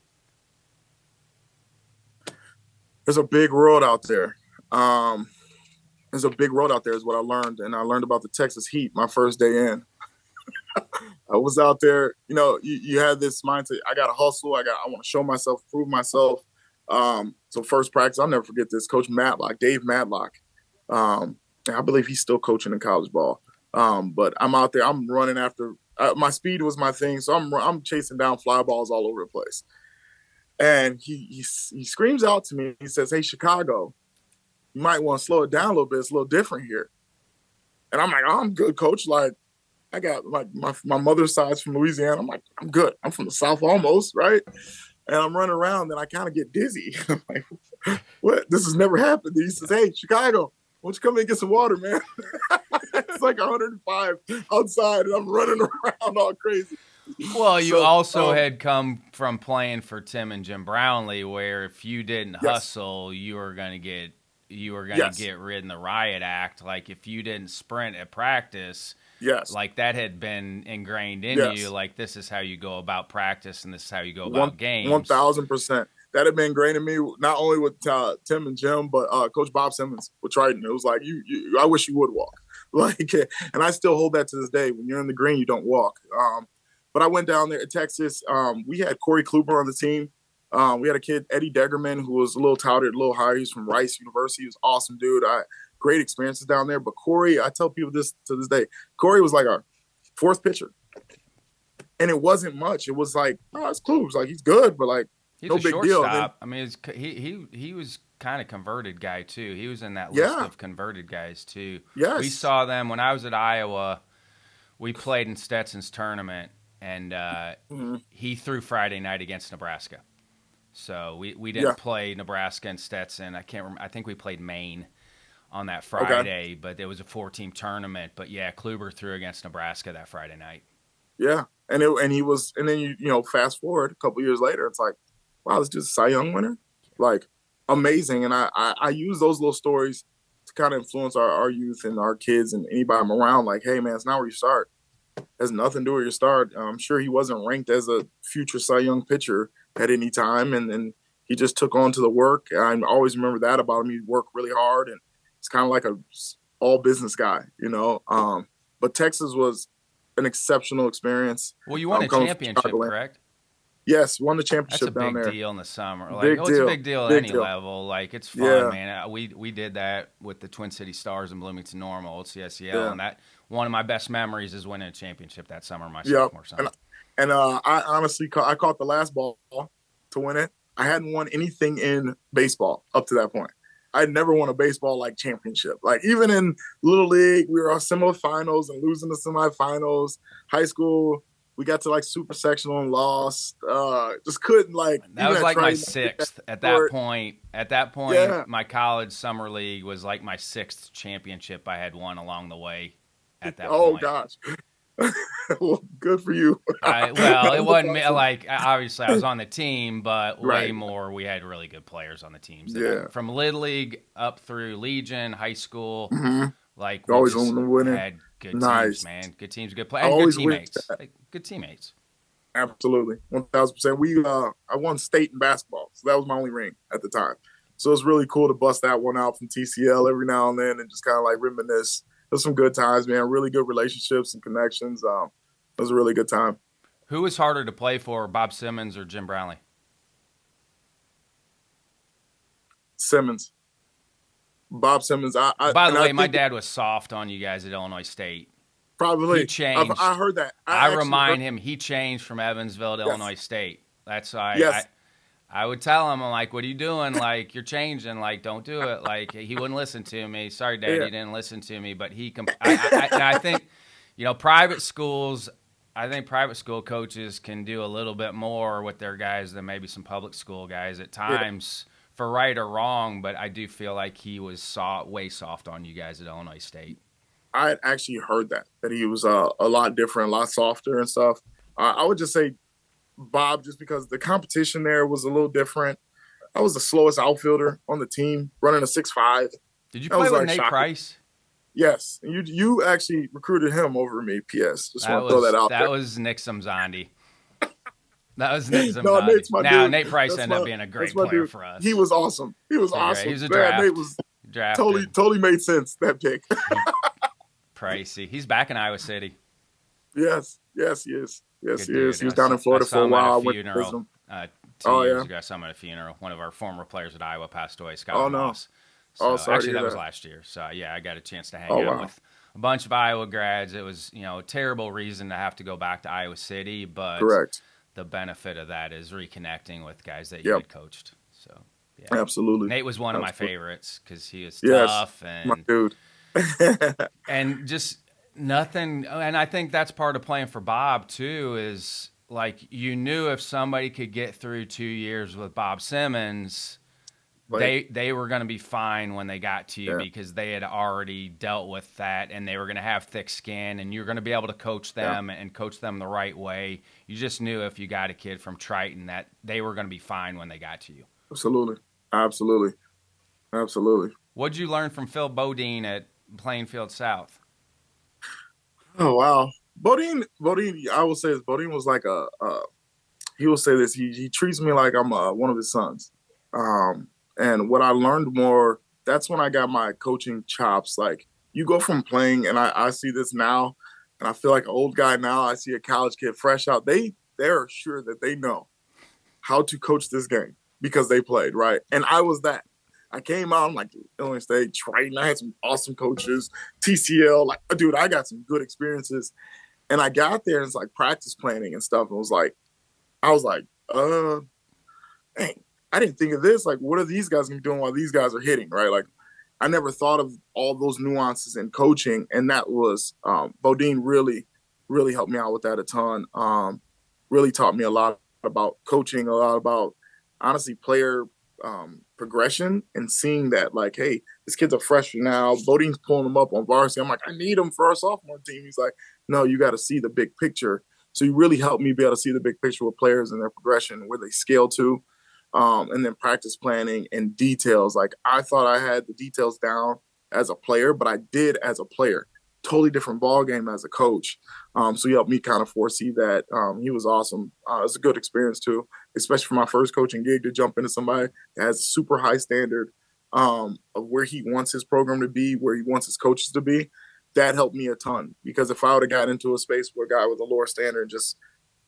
Speaker 2: There's a big world out there. There's a big road out there is what I learned. And I learned about the Texas Heat my first day in. I was out there, you have this mindset. I got to hustle. I want to show myself, prove myself. So first practice, I'll never forget this. Coach Matlock, Dave Matlock. I believe he's still coaching in college ball. But I'm out there. I'm running after. My speed was my thing. So I'm chasing down fly balls all over the place. And he screams out to me. He says, "Hey, Chicago, you might want to slow it down a little bit. It's a little different here." And I'm like, "Oh, I'm good, coach. Like, I got like my mother's side's from Louisiana. I'm like, I'm good. I'm from the South almost, right?" And I'm running around and I kind of get dizzy. I'm like, what? This has never happened. And he says, "Hey, Chicago, won't you come in and get some water, man? It's like 105 outside, and I'm running around all crazy.
Speaker 1: Well, you
Speaker 2: So,
Speaker 1: also had come from playing for Tim and Jim Brownlee, where if you didn't
Speaker 2: yes,
Speaker 1: hustle, you were gonna
Speaker 2: yes,
Speaker 1: get rid in the riot act. Like if you didn't sprint at practice,
Speaker 2: yes,
Speaker 1: like that had been ingrained in you.
Speaker 2: yes.
Speaker 1: Like this is how you go about practice, and this is how you go
Speaker 2: One
Speaker 1: about games.
Speaker 2: 1,000%. That had been ingrained in me, not only with Tim and Jim, but Coach Bob Simmons with Triton. It was like I wish you would walk, like, and I still hold that to this day. When you're in the green, you don't walk. But I went down there in Texas. We had Corey Kluber on the team. We had a kid, Eddie Degerman, who was a little touted, a little higher. He's from Rice University. He was awesome, dude. Great experiences down there. But Corey, I tell people this to this day, Corey was like our fourth pitcher. And it wasn't much. It was like, oh, it's Kluber. Like, he's good, but like,
Speaker 1: He's
Speaker 2: no
Speaker 1: a
Speaker 2: big deal. Then,
Speaker 1: shortstop. I mean, he was kind of converted guy too. He was in that list
Speaker 2: yeah,
Speaker 1: of converted guys too. We
Speaker 2: yes.
Speaker 1: saw them when I was at Iowa. We played in Stetson's tournament, and
Speaker 2: Mm-hmm.
Speaker 1: he threw Friday night against Nebraska. So we
Speaker 2: Yeah,
Speaker 1: didn't play Nebraska and Stetson. I can't remember. I think we played Maine on that
Speaker 2: okay.
Speaker 1: Friday, but it was a 4-team tournament. But yeah, Kluber threw against Nebraska that Friday night.
Speaker 2: Yeah. And he was, and then fast forward a couple years later, it's like, wow, this dude's a Cy Young winner. Like, amazing. And I use those little stories to kind of influence our youth and our kids and anybody I'm around. Like, hey, man, it's not where you start. It has nothing to do with your start. I'm sure he wasn't ranked as a future Cy Young pitcher at any time. And he just took on to the work. I always remember that about him. He worked really hard, and it's kind of like a all business guy. But Texas was an exceptional experience.
Speaker 1: Well, you won a
Speaker 2: Coming from
Speaker 1: championship,
Speaker 2: Chicagoland.
Speaker 1: correct?
Speaker 2: Yes, won the
Speaker 1: That's a
Speaker 2: championship down
Speaker 1: big
Speaker 2: there.
Speaker 1: deal in the summer. Like,
Speaker 2: Big
Speaker 1: it's a
Speaker 2: deal.
Speaker 1: big deal at
Speaker 2: Big
Speaker 1: any
Speaker 2: deal.
Speaker 1: level. Like, it's fun,
Speaker 2: Yeah.
Speaker 1: man. We did that with the Twin City Stars and Bloomington Normal, old CSEL,
Speaker 2: Yeah.
Speaker 1: and that one of my best memories is winning a championship that summer, my
Speaker 2: Yep.
Speaker 1: sophomore
Speaker 2: And
Speaker 1: summer.
Speaker 2: I honestly I caught the last ball to win it. I hadn't won anything in baseball up to that point. I'd never won a baseball like championship. Like, even in little league, we were all semifinals and losing the semifinals. High school, we got to like super sectional and lost. Just couldn't, like,
Speaker 1: That
Speaker 2: even
Speaker 1: was
Speaker 2: at
Speaker 1: like my
Speaker 2: Triton,
Speaker 1: sixth at that
Speaker 2: short.
Speaker 1: point. At that point,
Speaker 2: Yeah.
Speaker 1: my college summer league was like my sixth championship I had won along the way. At that
Speaker 2: Oh
Speaker 1: point,
Speaker 2: gosh. Well, good for you.
Speaker 1: well, it
Speaker 2: That's
Speaker 1: wasn't
Speaker 2: awesome.
Speaker 1: like obviously I was on the team, but way
Speaker 2: Right.
Speaker 1: more. We had really good players on the teams.
Speaker 2: Yeah.
Speaker 1: From Little League up through Legion, high school.
Speaker 2: Mm-hmm.
Speaker 1: Like
Speaker 2: You
Speaker 1: we
Speaker 2: always want
Speaker 1: just
Speaker 2: to win it.
Speaker 1: had good teams,
Speaker 2: Nice.
Speaker 1: man. Good teams, good
Speaker 2: I
Speaker 1: players, and good
Speaker 2: always wish
Speaker 1: teammates.
Speaker 2: that.
Speaker 1: Like, good teammates.
Speaker 2: Absolutely. 1,000%. I won state in basketball. So that was my only ring at the time. So it's really cool to bust that one out from TCL every now and then and just kind of like reminisce. There's some good times, man. Really good relationships and connections. It was a really good time.
Speaker 1: Who was harder to play for, Bob Simmons or Jim Brownlee?
Speaker 2: Simmons. Bob Simmons.
Speaker 1: By the
Speaker 2: And I
Speaker 1: way, my
Speaker 2: think
Speaker 1: dad was soft on you guys at Illinois State. He
Speaker 2: probably I
Speaker 1: changed.
Speaker 2: heard that.
Speaker 1: I
Speaker 2: I actually heard.
Speaker 1: remind him he changed from Evansville to
Speaker 2: Yes.
Speaker 1: Illinois State. That's why
Speaker 2: Yes.
Speaker 1: I would tell him, I'm like, what are you doing? Like, you're changing. Like, don't do it. Like, he wouldn't listen to me. Sorry, Dad,
Speaker 2: Yeah.
Speaker 1: you didn't listen to me. But I think, private schools, I think private school coaches can do a little bit more with their guys than maybe some public school guys at
Speaker 2: Yeah.
Speaker 1: times, for right or wrong. But I do feel like he was way soft on you guys at Illinois State.
Speaker 2: I had actually heard that he was a lot different, a lot softer and stuff. I would just say Bob, just because the competition there was a little different. I was the slowest outfielder on the team, running a 6'5".
Speaker 1: Did you
Speaker 2: That
Speaker 1: play
Speaker 2: was
Speaker 1: with
Speaker 2: like
Speaker 1: Nate
Speaker 2: shocking.
Speaker 1: Price?
Speaker 2: Yes, and you actually recruited him over me. P.S. Just
Speaker 1: That
Speaker 2: want to throw that
Speaker 1: was
Speaker 2: out
Speaker 1: that
Speaker 2: there.
Speaker 1: was Nick Zamzandi. That was Nick
Speaker 2: No,
Speaker 1: Zamzandi.
Speaker 2: Nate's my
Speaker 1: Now
Speaker 2: dude.
Speaker 1: Nate Price
Speaker 2: That's
Speaker 1: ended up
Speaker 2: my
Speaker 1: being a
Speaker 2: that's
Speaker 1: great
Speaker 2: my
Speaker 1: player
Speaker 2: dude.
Speaker 1: for us.
Speaker 2: He was awesome. He was awesome.
Speaker 1: He was a
Speaker 2: Man,
Speaker 1: draft.
Speaker 2: Nate was
Speaker 1: Drafted.
Speaker 2: totally made sense, that pick.
Speaker 1: Pricey. He's back in Iowa City.
Speaker 2: Yes, he is. Yes,
Speaker 1: Good
Speaker 2: he is.
Speaker 1: dude.
Speaker 2: He was down in
Speaker 1: I
Speaker 2: Florida
Speaker 1: saw
Speaker 2: for a
Speaker 1: him at
Speaker 2: while.
Speaker 1: a
Speaker 2: I went to visit
Speaker 1: funeral
Speaker 2: him.
Speaker 1: 2
Speaker 2: Oh
Speaker 1: years
Speaker 2: yeah.
Speaker 1: ago. I saw him at a funeral. One of our former players at Iowa passed away, Scott
Speaker 2: Oh no.
Speaker 1: Moss.
Speaker 2: Oh,
Speaker 1: So
Speaker 2: sorry to
Speaker 1: actually,
Speaker 2: hear
Speaker 1: that was
Speaker 2: that.
Speaker 1: last year. So yeah, I got a chance to hang
Speaker 2: Oh
Speaker 1: out
Speaker 2: wow.
Speaker 1: with a bunch of Iowa grads. It was a terrible reason to have to go back to Iowa City, but
Speaker 2: Correct.
Speaker 1: the benefit of that is reconnecting with guys that you
Speaker 2: Yep.
Speaker 1: had coached. So yeah.
Speaker 2: Absolutely.
Speaker 1: Nate was one of my
Speaker 2: Absolutely.
Speaker 1: favorites because he was
Speaker 2: Yes.
Speaker 1: tough
Speaker 2: My
Speaker 1: and
Speaker 2: dude.
Speaker 1: just nothing. And I think that's part of playing for Bob too. Is like you knew if somebody could get through 2 years with Bob Simmons,
Speaker 2: Like,
Speaker 1: they were going to be fine when they got to you
Speaker 2: yeah,
Speaker 1: because they had already dealt with that, and they were going to have thick skin, and you're going to be able to coach
Speaker 2: yeah,
Speaker 1: them and coach them the right way. You just knew if you got a kid from Triton that they were going to be fine when they got to you.
Speaker 2: absolutely, absolutely, absolutely.
Speaker 1: What'd you learn from Phil Bodine at Plainfield South?
Speaker 2: Oh wow, Bodine. I will say this. Bodine was like he will say this. He treats me like I'm one of his sons. And what I learned more, that's when I got my coaching chops. Like you go from playing, and I see this now, and I feel like an old guy now. I see a college kid fresh out. They're sure that they know how to coach this game because they played, right? And I was that. I came out, I'm like, Illinois State, Triton. I had some awesome coaches, TCL. Like, dude, I got some good experiences. And I got there and it's like practice planning and stuff. And I was like, dang, I didn't think of this. Like, what are these guys gonna be doing while these guys are hitting, right? Like, I never thought of all those nuances in coaching. And that was, Bodine really helped me out with that a ton. Really taught me a lot about coaching, a lot about honestly player progression and seeing that like, hey, this kid's a freshman now. Bodine's pulling him up on varsity. I'm like, I need him for our sophomore team. He's like, no, you got to see the big picture. So you really helped me be able to see the big picture with players and their progression, where they scale to, and then practice planning and details. Like I thought I had the details down as a player, but I did as a player. Totally different ball game as a coach. So he helped me kind of foresee that. He was awesome. It was a good experience too, especially for my first coaching gig to jump into somebody that has a super high standard of where he wants his program to be, where he wants his coaches to be. That helped me a ton because if I would have gotten into a space where a guy with a lower standard just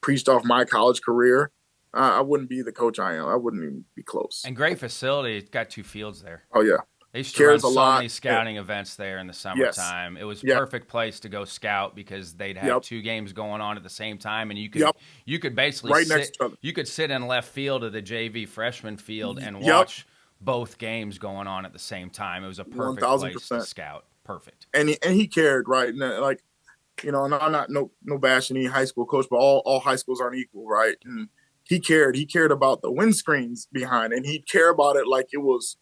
Speaker 2: preached off my college career, I wouldn't be the coach I am. I wouldn't even be close.
Speaker 1: And great facility. It's got 2 fields there.
Speaker 2: Oh yeah,
Speaker 1: They used to run
Speaker 2: cares a
Speaker 1: so
Speaker 2: lot.
Speaker 1: many scouting events there in the
Speaker 2: Yes.
Speaker 1: summertime. It was
Speaker 2: Yeah.
Speaker 1: perfect place to go scout because they'd have
Speaker 2: Yep.
Speaker 1: 2 games going on at the same time, and
Speaker 2: Yep.
Speaker 1: you could basically
Speaker 2: Right next to each other.
Speaker 1: you could sit in left field of the JV freshman field and
Speaker 2: Yep.
Speaker 1: watch both games going on at the same time. It was a
Speaker 2: One
Speaker 1: perfect
Speaker 2: thousand
Speaker 1: place to
Speaker 2: percent.
Speaker 1: scout. Perfect.
Speaker 2: And he cared, right? And like, and I'm not no bashing any high school coach, but all high schools aren't equal, right? And he cared. He cared about the windscreens behind, and he'd care about it like it was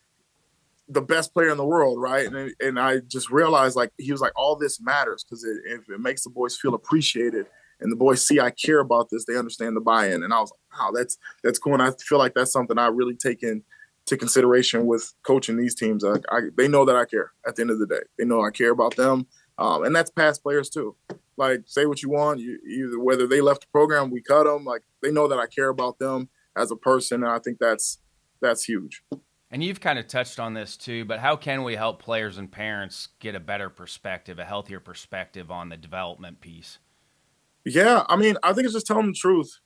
Speaker 2: the best player in the world, right? And I just realized like he was like, all this matters because if it makes the boys feel appreciated and the boys see I care about this, they understand the buy-in. And I was like, wow, that's cool. And I feel like that's something I really take into consideration with coaching these teams. Like they know that I care at the end of the day. They know I care about them. And that's past players too. Like say what you want, either whether they left the program, we cut them. Like they know that I care about them as a person. And I think that's huge.
Speaker 1: And you've kind of touched on this too, but how can we help players and parents get a better perspective, a healthier perspective on the development piece?
Speaker 2: Yeah, I mean, I think it's just telling the truth.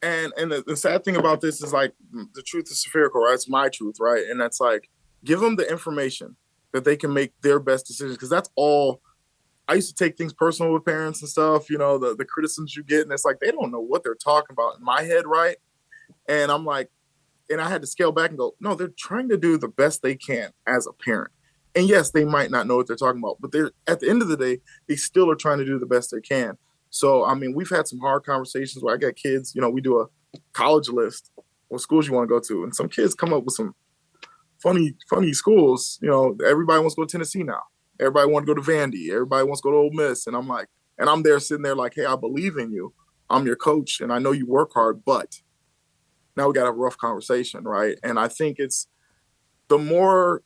Speaker 2: And the sad thing about this is like the truth is spherical, right? It's my truth, right? And that's like give them the information that they can make their best decisions because that's all. I used to take things personal with parents and stuff, the criticisms you get, and it's like they don't know what they're talking about in my head, right? And I'm like, and I had to scale back and go, no, they're trying to do the best they can as a parent. And yes, they might not know what they're talking about, but they're at the end of the day, they still are trying to do the best they can. So, I mean, we've had some hard conversations where I got kids, we do a college list, what schools you want to go to. And some kids come up with some funny schools. Everybody wants to go to Tennessee now. Everybody wants to go to Vandy. Everybody wants to go to Ole Miss. And I'm like, and I'm there sitting there like, hey, I believe in you. I'm your coach and I know you work hard, but now we got to have a rough conversation, right? And I think it's the more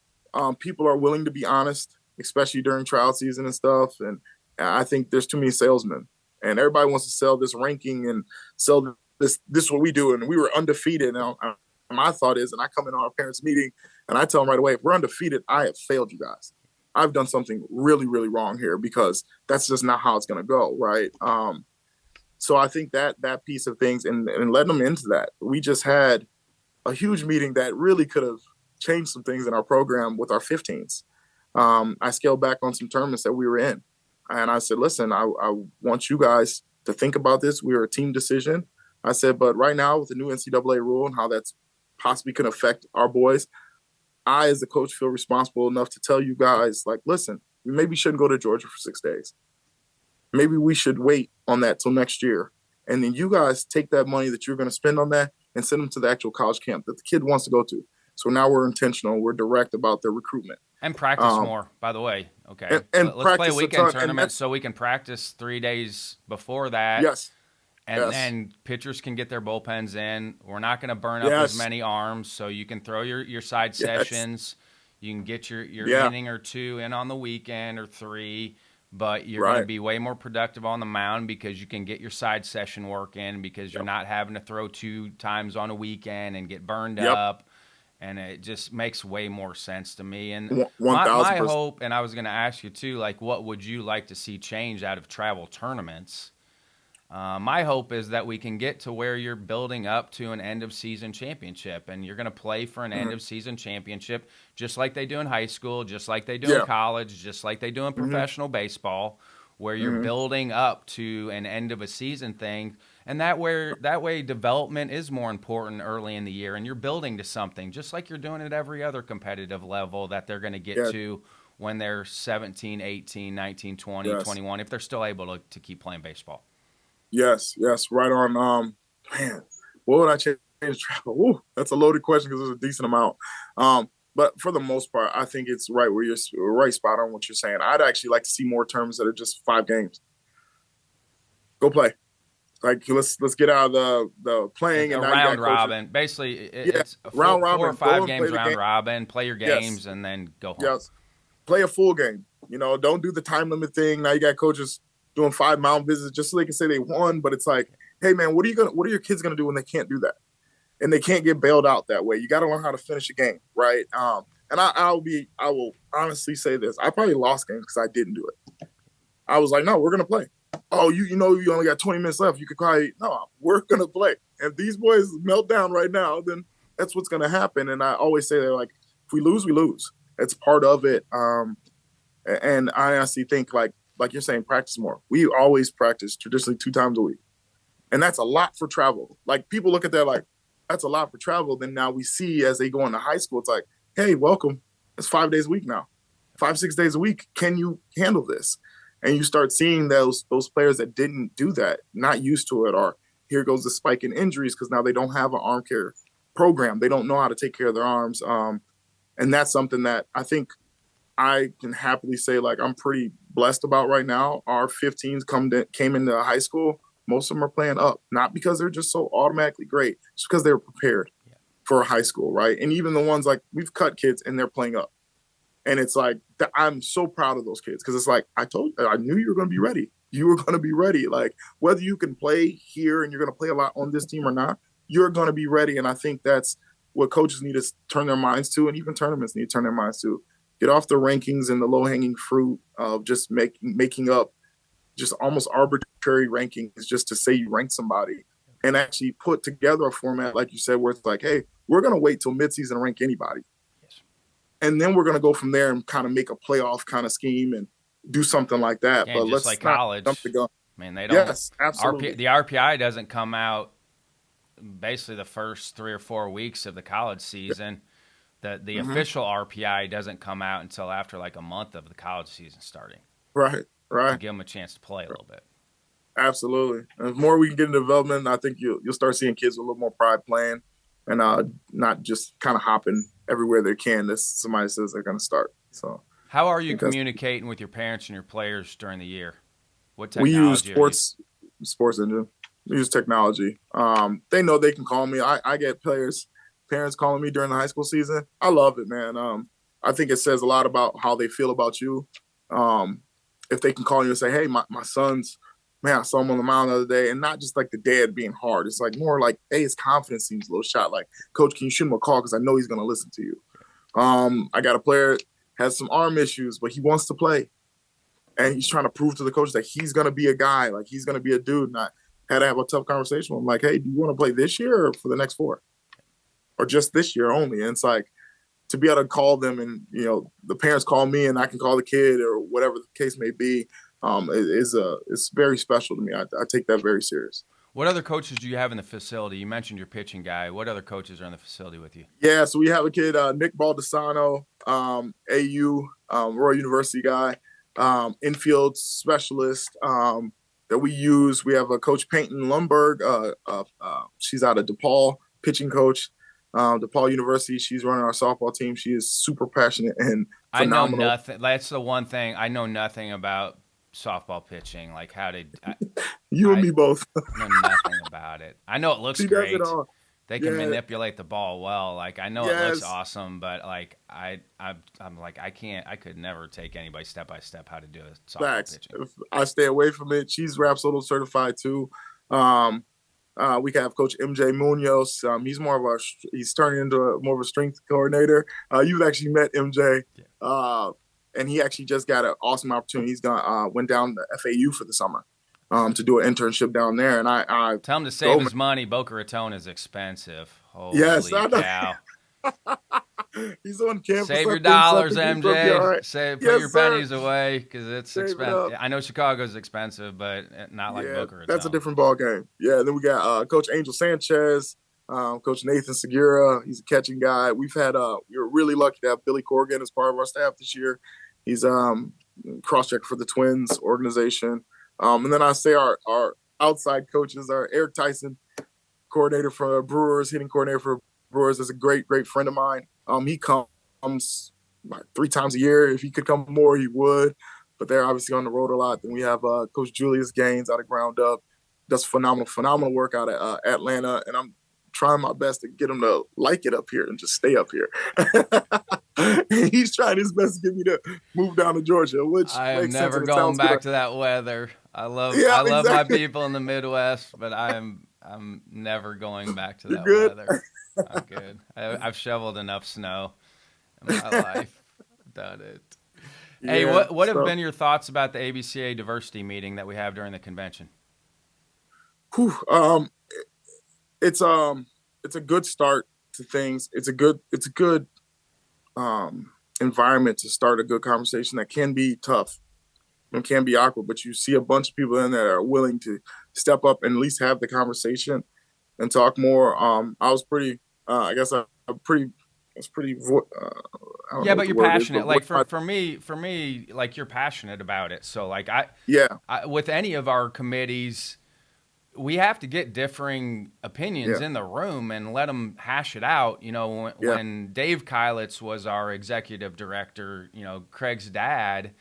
Speaker 2: people are willing to be honest, especially during trial season and stuff. And I think there's too many salesmen, and everybody wants to sell this ranking and sell this. This is what we do, and we were undefeated. And my thought is, and I come in our parents' meeting, and I tell them right away, if we're undefeated, I have failed you guys. I've done something really, really wrong here because that's just not how it's going to go, right? So I think that piece of things and letting them into that. We just had a huge meeting that really could have changed some things in our program with our 15s. I scaled back on some tournaments that we were in. And I said, listen, I want you guys to think about this. We're a team decision. I said, but right now with the new NCAA rule and how that's possibly can affect our boys, I, as the coach, feel responsible enough to tell you guys, like, listen, we maybe shouldn't go to Georgia for 6 days. Maybe we should wait on that till next year. And then you guys take that money that you're going to spend on that and send them to the actual college camp that the kid wants to go to. So now we're intentional. We're direct about their recruitment.
Speaker 1: And practice more, by the way. Okay.
Speaker 2: And
Speaker 1: Let's play a
Speaker 2: practice a
Speaker 1: weekend
Speaker 2: ton. And
Speaker 1: tournament
Speaker 2: that's,
Speaker 1: so we can practice 3 days before that.
Speaker 2: yes,
Speaker 1: And
Speaker 2: yes,
Speaker 1: then pitchers can get their bullpens in. We're not going to burn up as
Speaker 2: yes,
Speaker 1: many arms, so you can throw your side
Speaker 2: yes,
Speaker 1: sessions. You can get your
Speaker 2: yeah,
Speaker 1: inning or two in on the weekend or three, but you're going to
Speaker 2: right,
Speaker 1: be way more productive on the mound because you can get your side session work in because you're
Speaker 2: yep,
Speaker 1: not having to throw 2 times on a weekend and get burned
Speaker 2: yep,
Speaker 1: up. And it just makes way more sense to me. And
Speaker 2: one
Speaker 1: my
Speaker 2: thousand percent.
Speaker 1: hope, and I was going to ask you too, like, what would you like to see change out of travel tournaments? My hope is that we can get to where you're building up to an end of season championship, and you're going to play for an end
Speaker 2: Mm-hmm.
Speaker 1: of season championship, just like they do in high school, just like they do in
Speaker 2: Yeah,
Speaker 1: college, just like they do in
Speaker 2: mm-hmm.
Speaker 1: professional baseball, where you're
Speaker 2: Mm-hmm.
Speaker 1: building up to an end of a season thing, and that way development is more important early in the year, and you're building to something, just like you're doing at every other competitive level that they're going to get
Speaker 2: Yeah,
Speaker 1: to when they're 17, 18, 19, 20,
Speaker 2: yes,
Speaker 1: 21, if they're still able to keep playing baseball.
Speaker 2: yes, yes, right on. Man, what would I change travel? Ooh, that's a loaded question because there's a decent amount. But for the most part, I think it's right where you're right spot on what you're saying. I'd actually like to see more tournaments that are just 5 games. Go play. Like let's get out of the playing, and
Speaker 1: A
Speaker 2: now you got
Speaker 1: round
Speaker 2: coaches.
Speaker 1: robin. Basically,
Speaker 2: Yeah,
Speaker 1: it's a
Speaker 2: round
Speaker 1: four or
Speaker 2: robin. Go
Speaker 1: five
Speaker 2: and play
Speaker 1: games
Speaker 2: the
Speaker 1: round
Speaker 2: game.
Speaker 1: robin. Play your
Speaker 2: Yes,
Speaker 1: games and then go home.
Speaker 2: yes. Play a full game. Don't do the time limit thing. Now you got coaches doing 5 mound visits just so they can say they won. But it's like, hey man, what are your kids gonna do when they can't do that? And they can't get bailed out that way. You got to learn how to finish a game, right? And I will honestly say this: I probably lost games because I didn't do it. I was like, no, we're gonna play. Oh, you only got 20 minutes left. You could probably no, we're gonna play. And if these boys melt down right now, then that's what's gonna happen. And I always say that, like, if we lose, we lose. It's part of it. And I honestly think like you're saying, practice more. We always practice traditionally 2 times a week, and that's a lot for travel. Like people look at that like that's a lot for travel. Then now we see as they go into high school, it's like, hey, welcome. It's 5 days a week now, 5, 6 days a week. Can you handle this? And you start seeing those players that didn't do that, not used to it, or here goes the spike in injuries because now they don't have an arm care program. They don't know how to take care of their arms. And that's something that I think I can happily say, like, I'm pretty blessed about right now. Our 15s came into high school. Most of them are playing up, not because they're just so automatically great, just because they were prepared for high school, right? And even the ones like we've cut kids and they're playing up. And it's like, I'm so proud of those kids because it's like, I knew you were going to be ready. You were going to be ready. Like, whether you can play here and you're going to play a lot on this team or not, you're going to be ready. And I think that's what coaches need to turn their minds to, and even tournaments need to turn their minds to. Get off the rankings and the low hanging fruit of just making up just almost arbitrary rankings just to say you rank somebody, and actually put together a format, like you said, where it's like, hey, we're going to wait till midseason to rank anybody.
Speaker 1: Yes.
Speaker 2: And then we're going to go from there and kind of make a playoff kind of scheme and do something like that.
Speaker 1: And
Speaker 2: But
Speaker 1: just
Speaker 2: let's
Speaker 1: like
Speaker 2: not jump
Speaker 1: college,
Speaker 2: the gun.
Speaker 1: I mean, they don't.
Speaker 2: Yes, absolutely.
Speaker 1: The RPI doesn't come out basically the first 3 or 4 weeks of the college season. The
Speaker 2: Mm-hmm.
Speaker 1: official RPI doesn't come out until after like a month of the college season starting
Speaker 2: Right,
Speaker 1: to
Speaker 2: right.
Speaker 1: give them a chance to play a little bit.
Speaker 2: Absolutely. And the more we can get in development, I think you'll start seeing kids with a little more pride playing and not just kind of hopping everywhere they can. This somebody says they're going to start. So
Speaker 1: How are
Speaker 2: I
Speaker 1: you
Speaker 2: think that's
Speaker 1: communicating with your parents and your players during the year? What
Speaker 2: we use
Speaker 1: technology are you?
Speaker 2: sports engine. We use technology. They know they can call me. I get parents calling me during the high school season. I love it, man. I think it says a lot about how they feel about you. If they can call you and say, hey, my son's, man, I saw him on the mound the other day, and not just like the dad being hard. It's like more like, hey, his confidence seems a little shot. Like, coach, can you shoot him a call because I know he's going to listen to you. I got a player has some arm issues, but he wants to play. And he's trying to prove to the coach that he's going to be a guy, like he's going to be a dude. And I had to have a tough conversation with him, like, hey, do you want to play this year or for the next 4? Or just this year only? And it's like, to be able to call them and, the parents call me and I can call the kid or whatever the case may be, it's very special to me. I take that very serious.
Speaker 1: What other coaches do you have in the facility? You mentioned your pitching guy. What other coaches are in the facility with you?
Speaker 2: Yeah, so we have a kid, Nick Baldessano, AU, Royal University guy, infield specialist that we use. We have a coach Peyton Lundberg. She's out of DePaul, pitching coach. DePaul University. She's running our softball team. She is super passionate and
Speaker 1: I know
Speaker 2: phenomenal.
Speaker 1: nothing. That's the one thing I know nothing about softball pitching. Like how to,
Speaker 2: You and
Speaker 1: I
Speaker 2: me both.
Speaker 1: know nothing about it. I know it looks
Speaker 2: She does it
Speaker 1: great.
Speaker 2: all.
Speaker 1: They can
Speaker 2: Yeah.
Speaker 1: manipulate the ball well. Like I know it looks
Speaker 2: Yes.
Speaker 1: awesome, but like I'm like I can't. I could never take anybody step by step how to do a softball
Speaker 2: Facts.
Speaker 1: pitching.
Speaker 2: If I stay away from it. She's Rapsodo certified too. Um, we have Coach MJ Munoz. He's more of he's turning into more of a strength coordinator. You've actually met MJ,
Speaker 1: Yeah.
Speaker 2: and he actually just got an awesome opportunity. He's done went down to FAU for the summer to do an internship down there. And I
Speaker 1: Tell him to
Speaker 2: go,
Speaker 1: save
Speaker 2: man.
Speaker 1: his money. Boca Raton is expensive.
Speaker 2: Yes,
Speaker 1: Holy
Speaker 2: I know.
Speaker 1: cow!
Speaker 2: He's on campus
Speaker 1: Save your
Speaker 2: up there, so I
Speaker 1: dollars,
Speaker 2: think he's gonna be all
Speaker 1: MJ.
Speaker 2: right.
Speaker 1: Save, put
Speaker 2: Yes,
Speaker 1: your
Speaker 2: sir.
Speaker 1: pennies away because it's
Speaker 2: Save it
Speaker 1: expensive.
Speaker 2: up.
Speaker 1: I know Chicago's expensive, but not like
Speaker 2: Yeah,
Speaker 1: Boca
Speaker 2: that's a
Speaker 1: Raton.
Speaker 2: different ball game. Yeah, then we got Coach Angel Sanchez, Coach Nathan Segura. He's a catching guy. We were really lucky to have Billy Corrigan as part of our staff this year. He's cross checker for the Twins organization. And then I say our outside coaches are Eric Tyson, coordinator for Brewers, hitting coordinator for Brewers, is a great friend of mine. He comes like 3 times a year. If he could come more, he would. But they're obviously on the road a lot. Then we have Coach Julius Gaines out of Ground Up, does phenomenal work out at Atlanta, and I'm trying my best to get him to like it up here and just stay up here. He's trying his best to get me to move down to Georgia, which
Speaker 1: I am
Speaker 2: makes sense
Speaker 1: never
Speaker 2: and it
Speaker 1: going
Speaker 2: sounds good.
Speaker 1: back to that weather.
Speaker 2: Yeah,
Speaker 1: I love my
Speaker 2: exactly.
Speaker 1: people in the Midwest, but I'm never going back to
Speaker 2: You're
Speaker 1: that
Speaker 2: good.
Speaker 1: weather. I'm good. I've shoveled enough snow in my life. Done it. Hey,
Speaker 2: Yeah.
Speaker 1: what have
Speaker 2: So,
Speaker 1: been your thoughts about the ABCA diversity meeting that we have during the convention?
Speaker 2: whew, it's it's a good start to things. It's a good environment to start a good conversation that can be tough and can be awkward, but you see a bunch of people in there that are willing to step up and at least have the conversation and talk more. I was pretty, I guess I'm pretty, it's pretty, I don't
Speaker 1: Yeah,
Speaker 2: know what
Speaker 1: but
Speaker 2: the
Speaker 1: you're
Speaker 2: word is, but
Speaker 1: passionate. Like for me, like you're passionate about it. So like
Speaker 2: yeah,
Speaker 1: with any of our committees, we have to get differing opinions
Speaker 2: yeah,
Speaker 1: in the room and let them hash it out. You know,
Speaker 2: yeah,
Speaker 1: when Dave Kylitz was our executive director, you know, Craig's dad,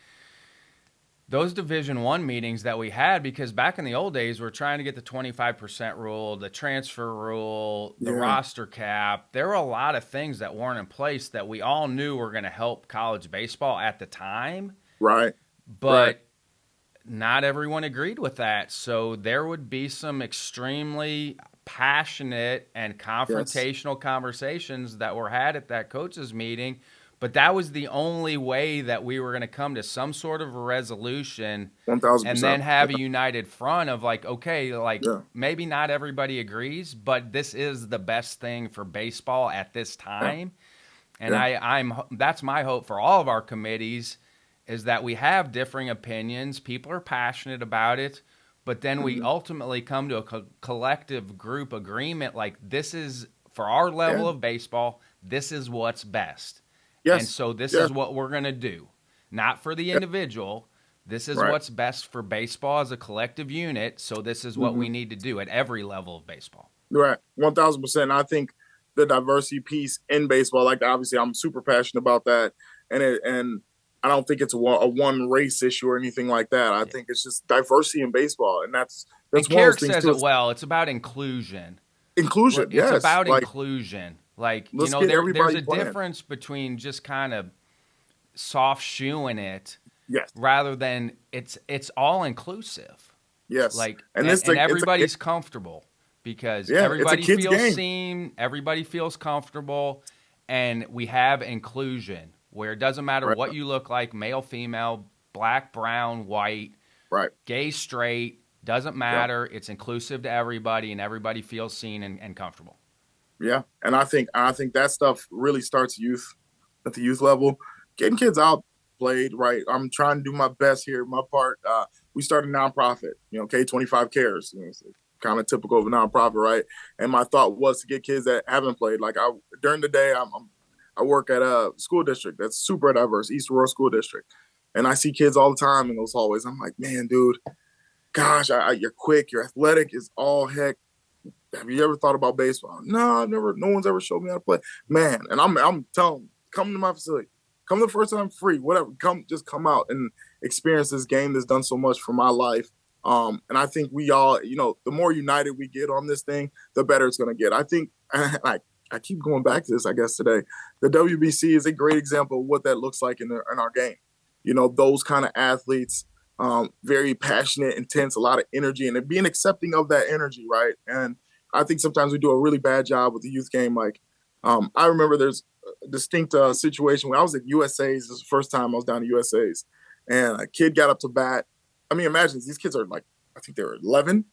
Speaker 1: those Division One meetings that we had, because back in the old days, we're trying to get the 25% rule, the transfer rule, the
Speaker 2: yeah,
Speaker 1: roster cap. There were a lot of things that weren't in place that we all knew were going to help college baseball at the time,
Speaker 2: right, right,
Speaker 1: but not everyone agreed with that. So there would be some extremely passionate and
Speaker 2: yes,
Speaker 1: confrontational conversations that were had at that coaches meeting. But that was the only way that we were going to come to some sort of a resolution
Speaker 2: one thousand
Speaker 1: and then
Speaker 2: percent,
Speaker 1: have a united front of like, okay, like
Speaker 2: yeah,
Speaker 1: maybe not everybody agrees, but this is the best thing for baseball at this
Speaker 2: yeah,
Speaker 1: time. And
Speaker 2: yeah,
Speaker 1: I'm that's my hope for all of our committees is that we have differing opinions. People are passionate about it, but then we
Speaker 2: mm-hmm.
Speaker 1: ultimately come to a collective group agreement like this is for our
Speaker 2: Yeah,
Speaker 1: level of baseball, this is what's best. And
Speaker 2: yes,
Speaker 1: so this
Speaker 2: yes,
Speaker 1: is what we're going to do. Not for the
Speaker 2: yeah,
Speaker 1: individual. This is
Speaker 2: right,
Speaker 1: what's best for baseball as a collective unit. So this is what
Speaker 2: mm-hmm.
Speaker 1: we need to do at every level of baseball.
Speaker 2: Right, 1,000%. I think the diversity piece in baseball, like obviously, I'm super passionate about that, and I don't think it's a one race issue or anything like that. I
Speaker 1: Yeah.
Speaker 2: think it's just diversity in baseball, and
Speaker 1: And
Speaker 2: that's one of those
Speaker 1: Carrick
Speaker 2: things
Speaker 1: says
Speaker 2: too.
Speaker 1: it
Speaker 2: It's
Speaker 1: well. It's about inclusion.
Speaker 2: inclusion.
Speaker 1: It's
Speaker 2: Yes,
Speaker 1: about
Speaker 2: like
Speaker 1: inclusion. Like, you
Speaker 2: let's
Speaker 1: know,
Speaker 2: get
Speaker 1: there's
Speaker 2: everybody
Speaker 1: a
Speaker 2: playing.
Speaker 1: difference between just kind of soft shoeing it
Speaker 2: Yes,
Speaker 1: rather than it's all inclusive.
Speaker 2: yes,
Speaker 1: Like
Speaker 2: and this
Speaker 1: and
Speaker 2: it's a
Speaker 1: everybody's comfortable because
Speaker 2: yeah, it's a
Speaker 1: everybody
Speaker 2: kid's
Speaker 1: feels
Speaker 2: game.
Speaker 1: seen, everybody feels comfortable, and we have inclusion where it doesn't matter
Speaker 2: Right,
Speaker 1: what you look like, male, female, black, brown, white,
Speaker 2: right.
Speaker 1: gay, straight, doesn't
Speaker 2: Yeah,
Speaker 1: matter. It's inclusive to everybody and everybody feels seen and comfortable.
Speaker 2: yeah, and I think that stuff really starts at the youth level, getting kids out played right. I'm trying to do my best here. My part. We started a nonprofit. K25 cares. It's kind of typical of a nonprofit, right? And my thought was to get kids that haven't played. Like during the day, I work at a school district that's super diverse, East Rural School District, and I see kids all the time in those hallways. I'm like, man, dude, gosh, you're quick, you're athletic, is all heck. have you ever thought about baseball? No, I've never. No one's ever showed me how to play. Man, and I'm telling them, come to my facility. Come the first time free, whatever. Just come out and experience this game that's done so much for my life. And I think we all, the more united we get on this thing, the better it's going to get. I think, I keep going back to this, I guess, today. The WBC is a great example of what that looks like in our game. Those kind of athletes, very passionate, intense, a lot of energy, and being accepting of that energy, right? And I think sometimes we do a really bad job with the youth game. Like, I remember there's a distinct situation when I was at USA's. This was the first time I was down to USA's, and a kid got up to bat. I mean, imagine these kids are like, I think they were 11.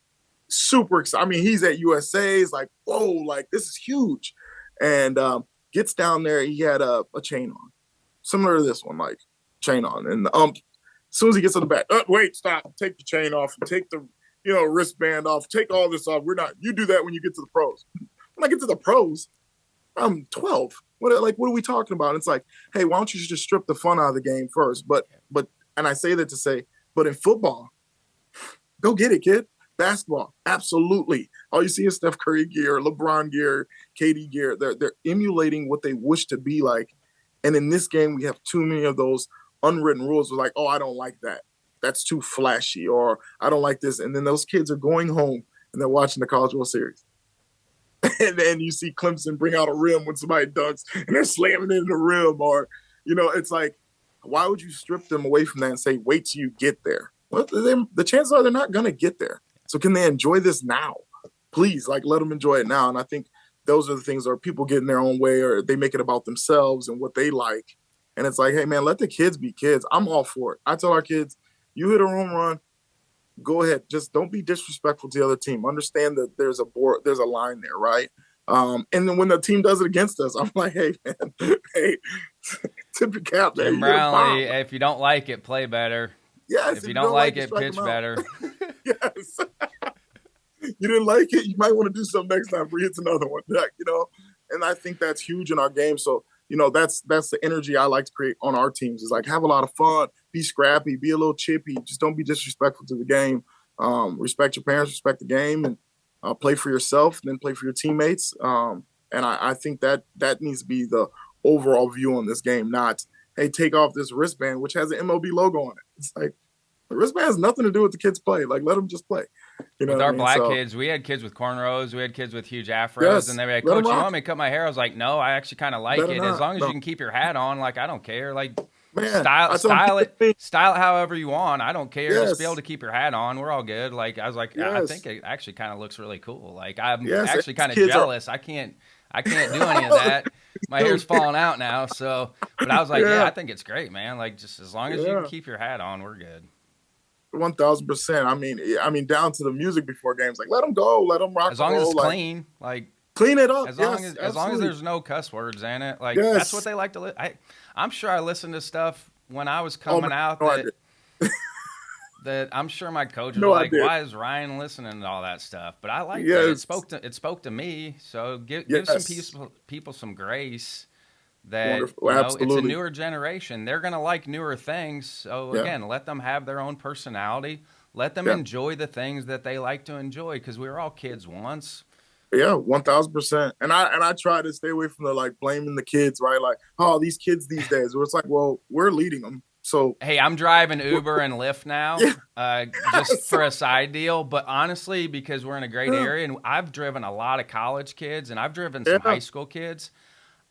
Speaker 2: Super excited. I mean, he's at USA's, like, whoa, like this is huge. And gets down there, he had a chain on, similar to this one, like chain on. And as soon as he gets to the bat, wait, stop, take the chain off, take the wristband off, take all this off. You do that when you get to the pros. When I get to the pros, I'm 12. What are we talking about? And it's like, hey, why don't you just strip the fun out of the game first? But and I say that to say, but in football, go get it, kid. Basketball, absolutely. All you see is Steph Curry gear, LeBron gear, KD gear. They're emulating what they wish to be like. And in this game, we have too many of those unwritten rules. We're like, oh, I don't like that. That's too flashy, or I don't like this. And then those kids are going home and they're watching the College World Series. And then you see Clemson bring out a rim when somebody dunks and they're slamming it in the rim. Or, it's like, why would you strip them away from that and say, wait till you get there? Well, the chances are they're not going to get there. So can they enjoy this now? Please, let them enjoy it now. And I think those are the things where people get in their own way, or they make it about themselves and what they like. And it's like, hey, man, let the kids be kids. I'm all for it. I tell our kids, you hit a home run, go ahead. Just don't be disrespectful to the other team. Understand that there's a line there, right? And then when the team does it against us, I'm like, hey, man, hey, tip your cap.
Speaker 1: Jim Brownlee, if you don't like it, play better.
Speaker 2: Yes.
Speaker 1: If you don't like it, pitch better.
Speaker 2: Yes. You didn't like it, you might want to do something next time for it's another one. And I think that's huge in our game. So, that's the energy I like to create on our teams, is like, have a lot of fun, be scrappy, be a little chippy, just don't be disrespectful to the game. Respect your parents, respect the game, and play for yourself, then play for your teammates. And I think that needs to be the overall view on this game, not, hey, take off this wristband, which has an MLB logo on it. It's like, the wristband has nothing to do with the kids play. Like, let them just play.
Speaker 1: With our black kids, we had kids with cornrows, we had kids with huge afros, and they were like, Coach, you want me to cut my hair? I was like, no, I actually kind of like it. As long as you can keep your hat on, like, I don't care. Like,
Speaker 2: man,
Speaker 1: style it however you want. I don't care. Just be able to keep your hat on. We're all good. Like, I was like, I think it actually kind of looks really cool. Like, I'm actually kind of jealous. I can't do any of that. My hair's falling out now. So, but I was like, I think it's great, man. Like, just as long as you can keep your hat on, we're good.
Speaker 2: 1,000%. I mean, down to the music before games. Like, let them go, let them rock.
Speaker 1: As long as it's clean, like,
Speaker 2: clean it up.
Speaker 1: As long as there's no cuss words in it, like that's what they like to. I'm sure I listened to stuff when I was coming out that I'm sure my coach was like, "Why is Ryan listening to all that stuff?" But I like it. It spoke to me. So give some people some grace. That it's a newer generation. They're going to like newer things. So again, let them have their own personality. Let them enjoy the things that they like to enjoy, because we were all kids once.
Speaker 2: Yeah, 1,000%. And I try to stay away from the blaming the kids, right? Like, oh, these kids these days. Where it's like, well, we're leading them. So
Speaker 1: hey, I'm driving Uber and Lyft now, just for a side deal. But honestly, because we're in a great area, and I've driven a lot of college kids, and I've driven some high school kids.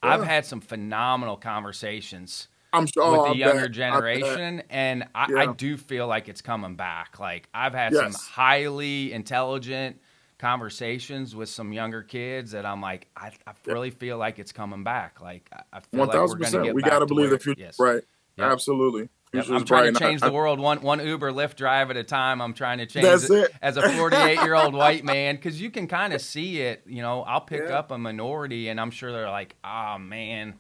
Speaker 1: I've had some phenomenal conversations with the younger generation, and I do feel like it's coming back. Like, I've had some highly intelligent conversations with some younger kids that I'm like, I really feel like it's coming back. Like, I feel 1,000%.
Speaker 2: Like we're going to get back. We got to believe the future, right? Yep. Absolutely.
Speaker 1: Yep. I'm trying to change the world one Uber Lyft drive at a time. I'm trying to change it as a 48-year-old white man, because you can kind of see it. I'll pick up a minority, and I'm sure they're like, "Oh man,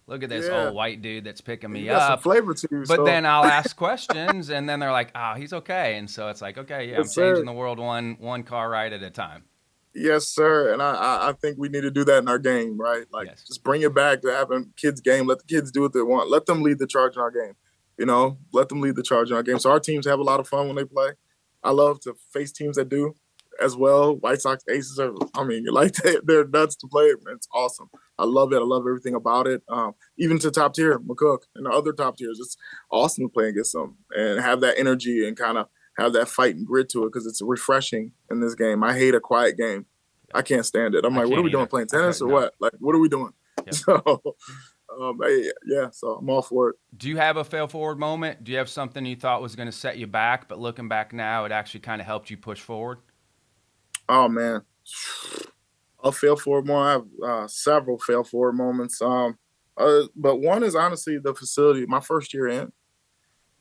Speaker 1: look at this old white dude that's picking me up."
Speaker 2: Some flavor to you,
Speaker 1: but then I'll ask questions, and then they're like, "Oh, he's okay." And so it's like, okay, I'm changing the world one car ride at a time.
Speaker 2: Yes, sir. And I think we need to do that in our game, right? Like, just bring it back to having kids' game. Let the kids do what they want. Let them lead the charge in our game. Let them lead the charge in our game. So our teams have a lot of fun when they play. I love to face teams that do. as well. White Sox Aces are, I mean, like they're nuts to play. It's awesome. I love it. I love everything about it. Even to top tier, McCook and the other top tiers, it's awesome to play against them and have that energy and kind of have that fight and grit to it because it's refreshing in this game. I hate a quiet game. I can't stand it. I'm
Speaker 1: I
Speaker 2: like, what are
Speaker 1: can't
Speaker 2: we doing?
Speaker 1: either.
Speaker 2: Playing
Speaker 1: I
Speaker 2: tennis
Speaker 1: could
Speaker 2: or
Speaker 1: no.
Speaker 2: what? Like, what are we doing?
Speaker 1: Yep.
Speaker 2: So, yeah, so I'm all for it.
Speaker 1: Do you have a fail forward moment? Do you have something you thought was going to set you back, but looking back now, it actually kind of helped you push forward?
Speaker 2: Oh man, I'll fail forward more. I have several fail forward moments. But one is honestly the facility. My first year in,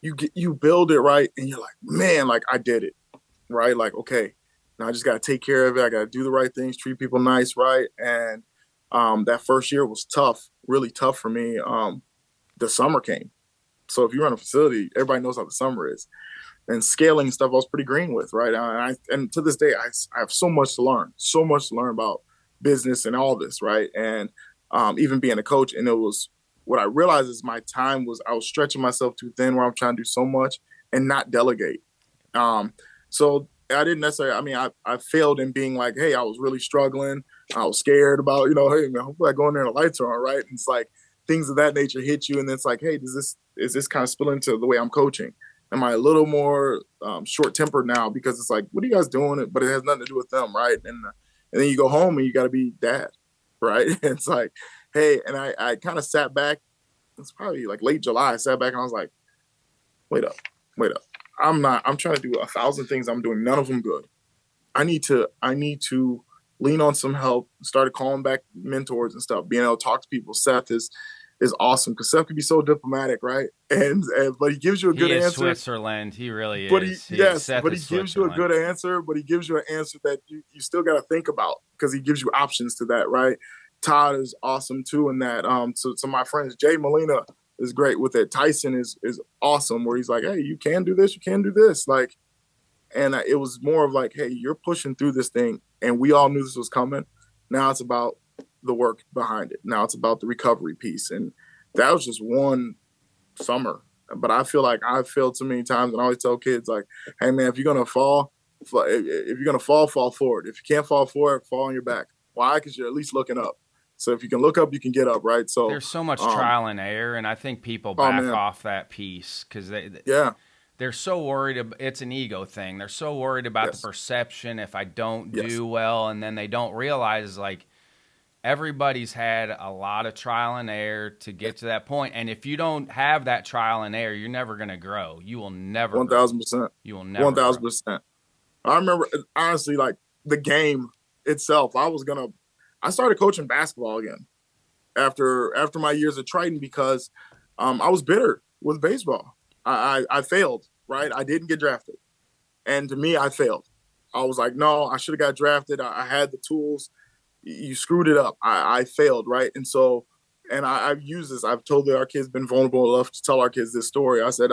Speaker 2: you build it right, and you're like, man, like I did it right. Like okay, now I just got to take care of it. I got to do the right things, treat people nice, right. And that first year was tough, really tough for me. The summer came, so if you run a facility, everybody knows how the summer is. And scaling stuff I was pretty green with, right? And to this day, I have so much to learn about business and all this, right? And even being a coach, and it was what I realized is my time was I was stretching myself too thin where I'm trying to do so much and not delegate. So I didn't necessarily. I mean, I failed in being like, hey, I was really struggling. I was scared about, hey man, hopefully I go in there and the lights are on, right? And it's like things of that nature hit you, and then it's like, hey, is this kind of spill into the way I'm coaching? Am I a little more short tempered now because it's like, what are you guys doing? But it has nothing to do with them, right? And then you go home and you got to be dad, right? It's like, hey, and I kind of sat back. It's probably like late July. I sat back and I was like, wait up, wait up. I'm trying to do 1,000 things. I'm doing none of them good. I need to lean on some help. Started calling back mentors and stuff. Being able to talk to people. Seth is awesome because Seth can be so diplomatic, right? And but he gives you a
Speaker 1: He
Speaker 2: good
Speaker 1: is
Speaker 2: answer.
Speaker 1: Switzerland. He really
Speaker 2: But
Speaker 1: is. Seth
Speaker 2: but he
Speaker 1: is
Speaker 2: gives you a
Speaker 1: Switzerland.
Speaker 2: good answer. But he gives you an answer that you still got to think about because he gives you options to that, right? Todd is awesome too in that. So my friends, Jay Molina is great with it. Tyson is awesome where he's like, hey, you can do this, you can do this, like. And it was more of like, hey, you're pushing through this thing, and we all knew this was coming. Now it's about the work behind it. Now it's about the recovery piece, and that was just one summer. But I feel like I've failed so many times, and I always tell kids like, "Hey, man, if you're gonna fall, if you're gonna fall, fall forward. If you can't fall forward, fall on your back. Why? Because you're at least looking up. So if you can look up, you can get up, right? So,
Speaker 1: There's so much trial and error, and I think people
Speaker 2: oh
Speaker 1: back
Speaker 2: man,
Speaker 1: off that piece because
Speaker 2: yeah,
Speaker 1: they're so worried. It's an ego thing. They're so worried about the
Speaker 2: yes,
Speaker 1: perception if I don't
Speaker 2: yes,
Speaker 1: do well, and then they don't realize like everybody's had a lot of trial and error to get to that point. And if you don't have that trial and error, you're never going to grow. You will never grow.
Speaker 2: 1,000%,
Speaker 1: You will
Speaker 2: one
Speaker 1: never
Speaker 2: thousand
Speaker 1: grow.
Speaker 2: percent. I remember honestly, like the game itself. I started coaching basketball again after my years at Triton because I was bitter with baseball. I failed, right? I didn't get drafted, and to me, I failed. I was like, no, I should have got drafted. I had the tools. You screwed it up. I failed, right? And so, and I've used this. I've told our kids, been vulnerable enough to tell our kids this story. I said,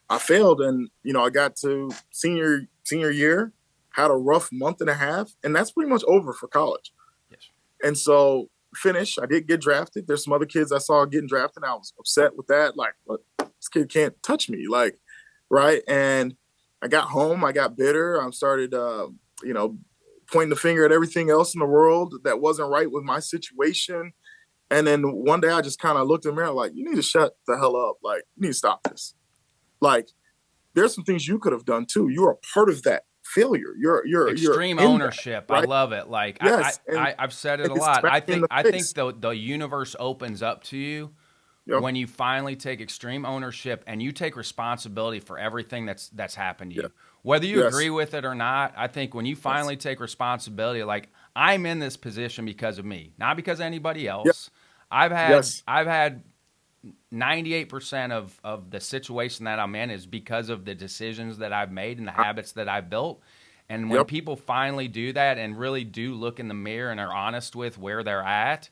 Speaker 2: I failed, and I got to senior year, had a rough month and a half, and that's pretty much over for college.
Speaker 1: Yes.
Speaker 2: And so, finish. I did get drafted. There's some other kids I saw getting drafted. And I was upset with that. Like, this kid can't touch me. Like, right? And I got home. I got bitter. I started, pointing the finger at everything else in the world that wasn't right with my situation. And then one day I just kind of looked in the mirror like, you need to shut the hell up. Like, you need to stop this. Like, there's some things you could have done too. You are a part of that failure. You're
Speaker 1: Extreme
Speaker 2: in that,
Speaker 1: ownership. I
Speaker 2: right?
Speaker 1: love it. Like
Speaker 2: Yes. And
Speaker 1: I've said it a
Speaker 2: it's
Speaker 1: lot.
Speaker 2: smack you in the
Speaker 1: I think
Speaker 2: face.
Speaker 1: the universe opens up to you
Speaker 2: Yep.
Speaker 1: when you finally take extreme ownership and you take responsibility for everything that's happened to
Speaker 2: Yeah.
Speaker 1: you. Whether you
Speaker 2: Yes.
Speaker 1: agree with it or not, I think when you
Speaker 2: Yes.
Speaker 1: finally take responsibility, like I'm in this position because of me, not because of anybody
Speaker 2: Yeah.
Speaker 1: else.
Speaker 2: Yes.
Speaker 1: I've had 98% of the situation that I'm in is because of the decisions that I've made and the habits that I've built. And when
Speaker 2: Yep.
Speaker 1: people finally do that and really do look in the mirror and are honest with where they're at,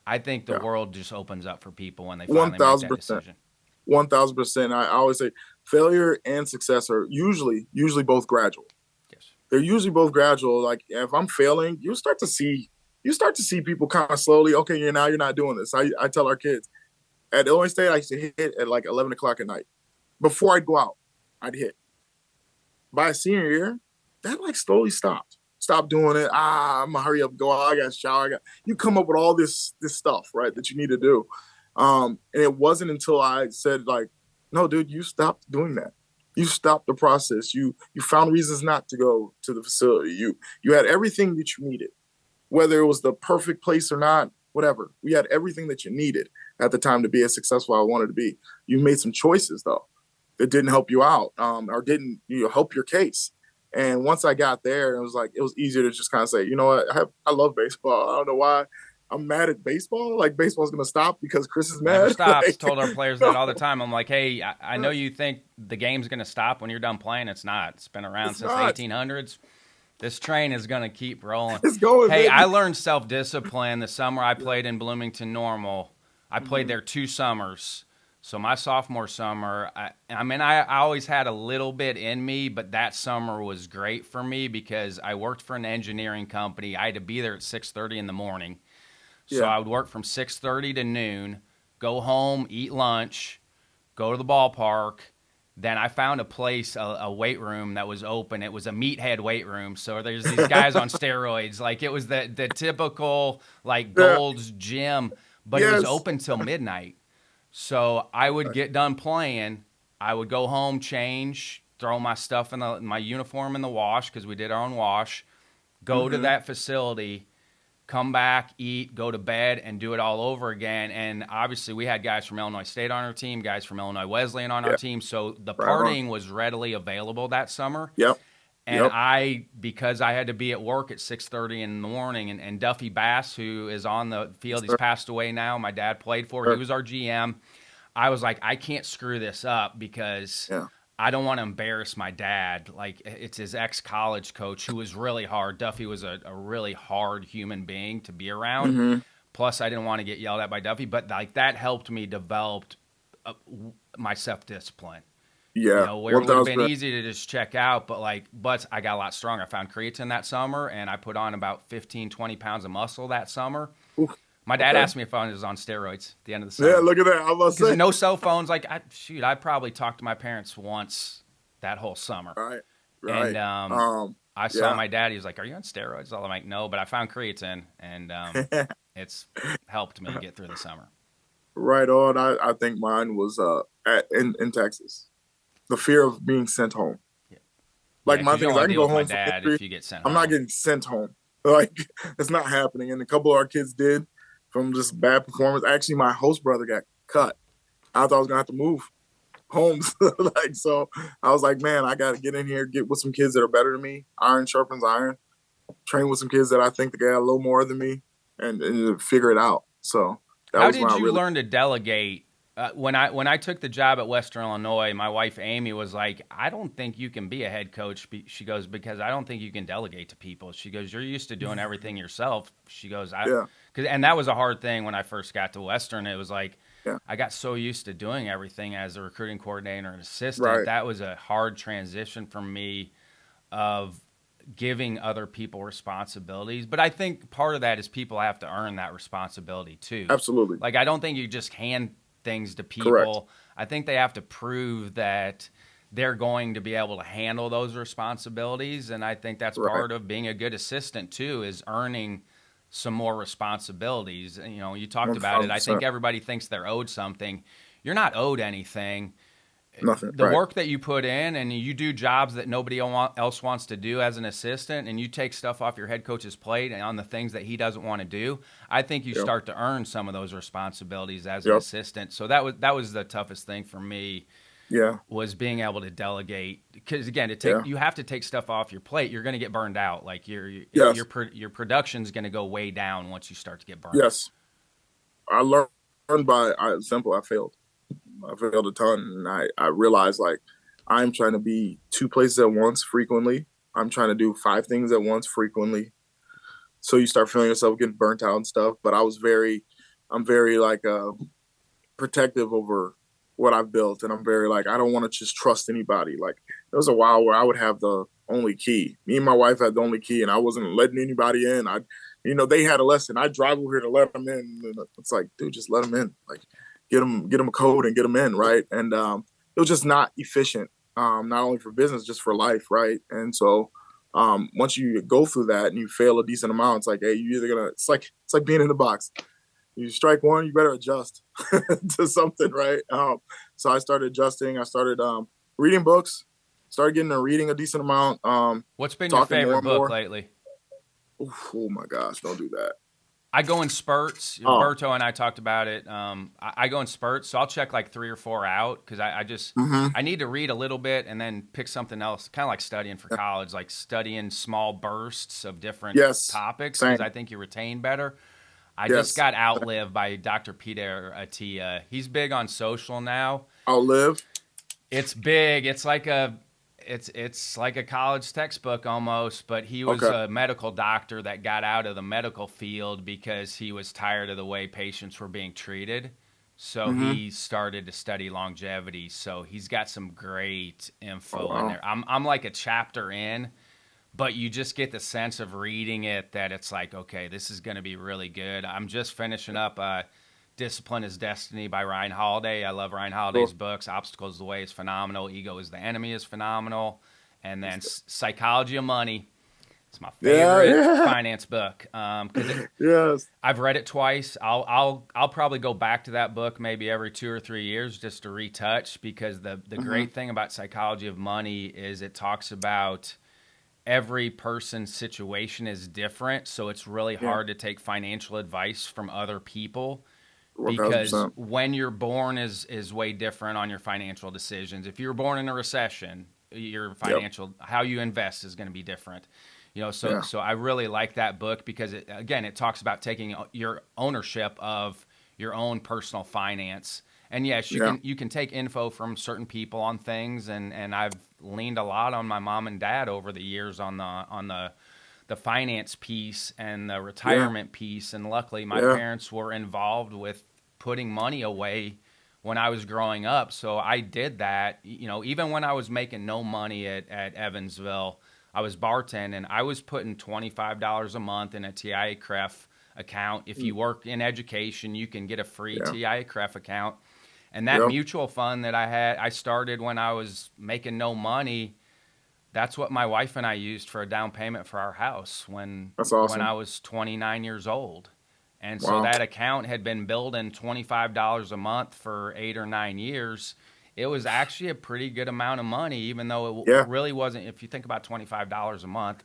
Speaker 1: I think the
Speaker 2: Yeah.
Speaker 1: world just opens up for people when they
Speaker 2: One
Speaker 1: finally make
Speaker 2: thousand
Speaker 1: that
Speaker 2: percent.
Speaker 1: decision.
Speaker 2: 1,000%. I always say failure and success are usually both gradual.
Speaker 1: Yes.
Speaker 2: They're usually both gradual. Like if I'm failing, you start to see people kind of slowly. Okay, you're not doing this. I tell our kids at Illinois State I used to hit at like 11 o'clock at night. Before I'd go out, I'd hit. By senior year, that like slowly stopped. stop doing it. I'm gonna hurry up, go out. I got to shower. You come up with all this stuff, right, that you need to do. And it wasn't until I said like, no, dude, you stopped doing that. You stopped the process. You found reasons not to go to the facility. You had everything that you needed, whether it was the perfect place or not, whatever. We had everything that you needed at the time to be as successful as I wanted to be. You made some choices though that didn't help you out, or didn't help your case. And once I got there, it was easier to just kind of say, you know what, I love baseball. I don't know why I'm mad at baseball. Like baseball's gonna stop because Kris is
Speaker 1: Never
Speaker 2: mad.
Speaker 1: stops.
Speaker 2: Like,
Speaker 1: Told our players that all the time. I'm like, hey, I know you think the game's going to stop when you're done playing. It's not. It's been around
Speaker 2: it's
Speaker 1: since the
Speaker 2: not.
Speaker 1: 1800s. This train is going to keep rolling.
Speaker 2: It's going,
Speaker 1: Hey, I
Speaker 2: baby.
Speaker 1: learned self-discipline the summer I played in Bloomington Normal. I played there 2 summers. So my sophomore summer, I always had a little bit in me, but that summer was great for me because I worked for an engineering company. I had to be there at 6:30 in the morning. So
Speaker 2: Yeah.
Speaker 1: I would work from 6:30 to noon, go home, eat lunch, go to the ballpark. Then I found a place, a weight room that was open. It was a meathead weight room. So there's these guys on steroids. Like it was the typical like
Speaker 2: Yeah.
Speaker 1: Gold's Gym, but it was
Speaker 2: Yes.
Speaker 1: open till midnight. So I would get done playing. I would go home, change, throw my stuff in my uniform in the wash because we did our own wash. Go to
Speaker 2: Mm-hmm.
Speaker 1: that facility, come back, eat, go to bed, and do it all over again. And obviously, we had guys from Illinois State on our team, guys from Illinois Wesleyan on our
Speaker 2: Yeah.
Speaker 1: team. So the
Speaker 2: Right on.
Speaker 1: partying was readily available that summer.
Speaker 2: Yep.
Speaker 1: And
Speaker 2: Yep.
Speaker 1: because I had to be at work at 6:30 in the morning, and Duffy Bass, who is on the field, he's
Speaker 2: Sir.
Speaker 1: passed away now. My dad played for. He
Speaker 2: Sir.
Speaker 1: was our GM. I was like, I can't screw this up because
Speaker 2: Yeah.
Speaker 1: I don't want to embarrass my dad. Like it's his ex-college coach who was really hard. Duffy was a really hard human being to be around.
Speaker 2: Mm-hmm.
Speaker 1: Plus, I didn't want to get yelled at by Duffy, but like that helped me develop uh, my self-discipline.
Speaker 2: Yeah.
Speaker 1: Where it would have been
Speaker 2: 1,000%.
Speaker 1: easy to just check out, but I got a lot stronger. I found creatine that summer, and I put on about 15, 20 pounds of muscle that summer.
Speaker 2: Oof.
Speaker 1: My dad
Speaker 2: Okay.
Speaker 1: asked me if I was on steroids at the end of the
Speaker 2: Yeah.
Speaker 1: summer.
Speaker 2: Look at that. I was
Speaker 1: Because
Speaker 2: saying.
Speaker 1: no cell phones. Like, I probably talked to my parents once that whole summer.
Speaker 2: Right. Right.
Speaker 1: And I saw
Speaker 2: Yeah.
Speaker 1: my dad. He was like, "Are you on steroids?" I'm like, "No," but I found creatine, and it's helped me get through the summer.
Speaker 2: Right on. I think mine was in Texas. The fear of being sent home.
Speaker 1: Yeah,
Speaker 2: Like my
Speaker 1: because you
Speaker 2: thing
Speaker 1: don't
Speaker 2: is, I
Speaker 1: want to
Speaker 2: can
Speaker 1: deal
Speaker 2: go
Speaker 1: with my
Speaker 2: home from
Speaker 1: dad
Speaker 2: injury.
Speaker 1: if you get sent
Speaker 2: I'm
Speaker 1: home.
Speaker 2: not getting sent home. Like it's not happening. And a couple of our kids did from just bad performance. Actually, my host brother got cut. I thought I was gonna have to move homes. Like so, I was like, man, I got to get in here, get with some kids that are better than me. Iron sharpens iron. Train with some kids that I think they got a little more than me, and figure it out. So that
Speaker 1: How
Speaker 2: was when
Speaker 1: did
Speaker 2: I
Speaker 1: you
Speaker 2: really.
Speaker 1: learn to delegate? When I took the job at Western Illinois, my wife Amy was like, "I don't think you can be a head coach." She goes, "Because I don't think you can delegate to people." She goes, "You're used to doing everything yourself." She goes,
Speaker 2: Yeah.
Speaker 1: and that was a hard thing when I first got to Western. It was like
Speaker 2: Yeah.
Speaker 1: I got so used to doing everything as a recruiting coordinator and assistant.
Speaker 2: Right.
Speaker 1: That was a hard transition for me of giving other people responsibilities. But I think part of that is people have to earn that responsibility too.
Speaker 2: Absolutely.
Speaker 1: Like I don't think you just hand things to people.
Speaker 2: Correct.
Speaker 1: I think they have to prove that they're going to be able to handle those responsibilities, and I think that's
Speaker 2: Right.
Speaker 1: part of being a good assistant too, is earning some more responsibilities. And, you talked about it. I think
Speaker 2: 1,000%.
Speaker 1: everybody thinks they're owed something. You're not owed anything.
Speaker 2: Nothing.
Speaker 1: The
Speaker 2: Right.
Speaker 1: work that you put in, and you do jobs that nobody else wants to do as an assistant, and you take stuff off your head coach's plate and on the things that he doesn't want to do, I think you
Speaker 2: Yep.
Speaker 1: start to earn some of those responsibilities as an
Speaker 2: Yep.
Speaker 1: assistant. So that was the toughest thing for me,
Speaker 2: Yeah.
Speaker 1: was being able to delegate. Because again,
Speaker 2: Yeah.
Speaker 1: you have to take stuff off your plate. You're going to get burned out. Like
Speaker 2: Yes.
Speaker 1: your production's going to go way down once you start to get burned.
Speaker 2: Yes. I learned by simple. I failed. I failed a ton, and I realized like I'm trying to be 2 places at once frequently. I'm trying to do 5 things at once frequently. So you start feeling yourself getting burnt out and stuff. But I'm very like protective over what I've built, and I'm very like I don't want to just trust anybody. Like there was a while where I would have the only key. Me and my wife had the only key, and I wasn't letting anybody in. They had a lesson. I drive over here to let them in. And it's like, dude, just let them in. Like get them a code and get them in, right? And it was just not efficient. Not only for business, just for life, right? And so once you go through that and you fail a decent amount, it's like, hey, you either gonna, it's like being in the box. You strike one, you better adjust to something, right? So I started adjusting. I started reading books, started getting to reading a decent amount,
Speaker 1: What's been your
Speaker 2: talking more
Speaker 1: favorite
Speaker 2: and
Speaker 1: book
Speaker 2: more.
Speaker 1: lately?
Speaker 2: Oof, oh my gosh, don't do that.
Speaker 1: I go in spurts.
Speaker 2: Oh,
Speaker 1: Berto and I talked about it. I go in spurts, so I'll check like 3 or 4 out because I just
Speaker 2: mm-hmm.
Speaker 1: I need to read a little bit and then pick something else. Kind of like studying for college, like studying small bursts of different
Speaker 2: Yes,
Speaker 1: topics because I
Speaker 2: same.
Speaker 1: think you retain better. I just
Speaker 2: Yes,
Speaker 1: got outlived by Dr. Peter Attia. He's big on social now.
Speaker 2: I'll live.
Speaker 1: It's big. It's like a college textbook almost, but he was
Speaker 2: Okay.
Speaker 1: a medical doctor that got out of the medical field because he was tired of the way patients were being treated. So
Speaker 2: Mm-hmm.
Speaker 1: he started to study longevity. So he's got some great
Speaker 2: Oh
Speaker 1: info in
Speaker 2: wow.
Speaker 1: there. I'm like a chapter in, but you just get the sense of reading it that it's like, okay, this is going to be really good. I'm just finishing up Discipline is Destiny by Ryan Holiday. I love Ryan Holiday's
Speaker 2: Cool.
Speaker 1: books. Obstacle is the Way is phenomenal. Ego is the Enemy is phenomenal. And then
Speaker 2: That's good.
Speaker 1: Psychology of Money. It's my
Speaker 2: Yeah,
Speaker 1: favorite
Speaker 2: yeah.
Speaker 1: finance book because
Speaker 2: Yes.
Speaker 1: I've read it twice. I'll probably go back to that book maybe every 2 or 3 years just to retouch because the
Speaker 2: Mm-hmm.
Speaker 1: great thing about Psychology of Money is it talks about every person's situation is different, so it's really
Speaker 2: Yeah.
Speaker 1: hard to take financial advice from other people
Speaker 2: One thousand
Speaker 1: because
Speaker 2: percent.
Speaker 1: when you're born is way different on your financial decisions. If you're born in a recession, your
Speaker 2: Yep.
Speaker 1: financial how you invest is going to be different. So
Speaker 2: Yeah.
Speaker 1: so I really like that book because it talks about taking your ownership of your own personal finance. And yes, you
Speaker 2: Yeah.
Speaker 1: can take info from certain people on things, and I've leaned a lot on my mom and dad over the years on the finance piece and the
Speaker 2: Yeah.
Speaker 1: retirement piece. And luckily, my
Speaker 2: Yeah.
Speaker 1: parents were involved with putting money away when I was growing up. So I did that. Even when I was making no money at Evansville, I was bartending. I was putting $25 a month in a TIA-CREF account. If
Speaker 2: Mm.
Speaker 1: you work in education, you can get a free
Speaker 2: Yeah.
Speaker 1: TIA-CREF account. And that
Speaker 2: Yep.
Speaker 1: mutual fund that I started when I was making no money. That's what my wife and I used for a down payment for our house
Speaker 2: That's
Speaker 1: when
Speaker 2: awesome.
Speaker 1: I was 29 years old. And so
Speaker 2: Wow.
Speaker 1: that account had been building $25 a month for 8 or 9 years. It was actually a pretty good amount of money, even though it
Speaker 2: Yeah.
Speaker 1: really wasn't. If you think about $25 a month,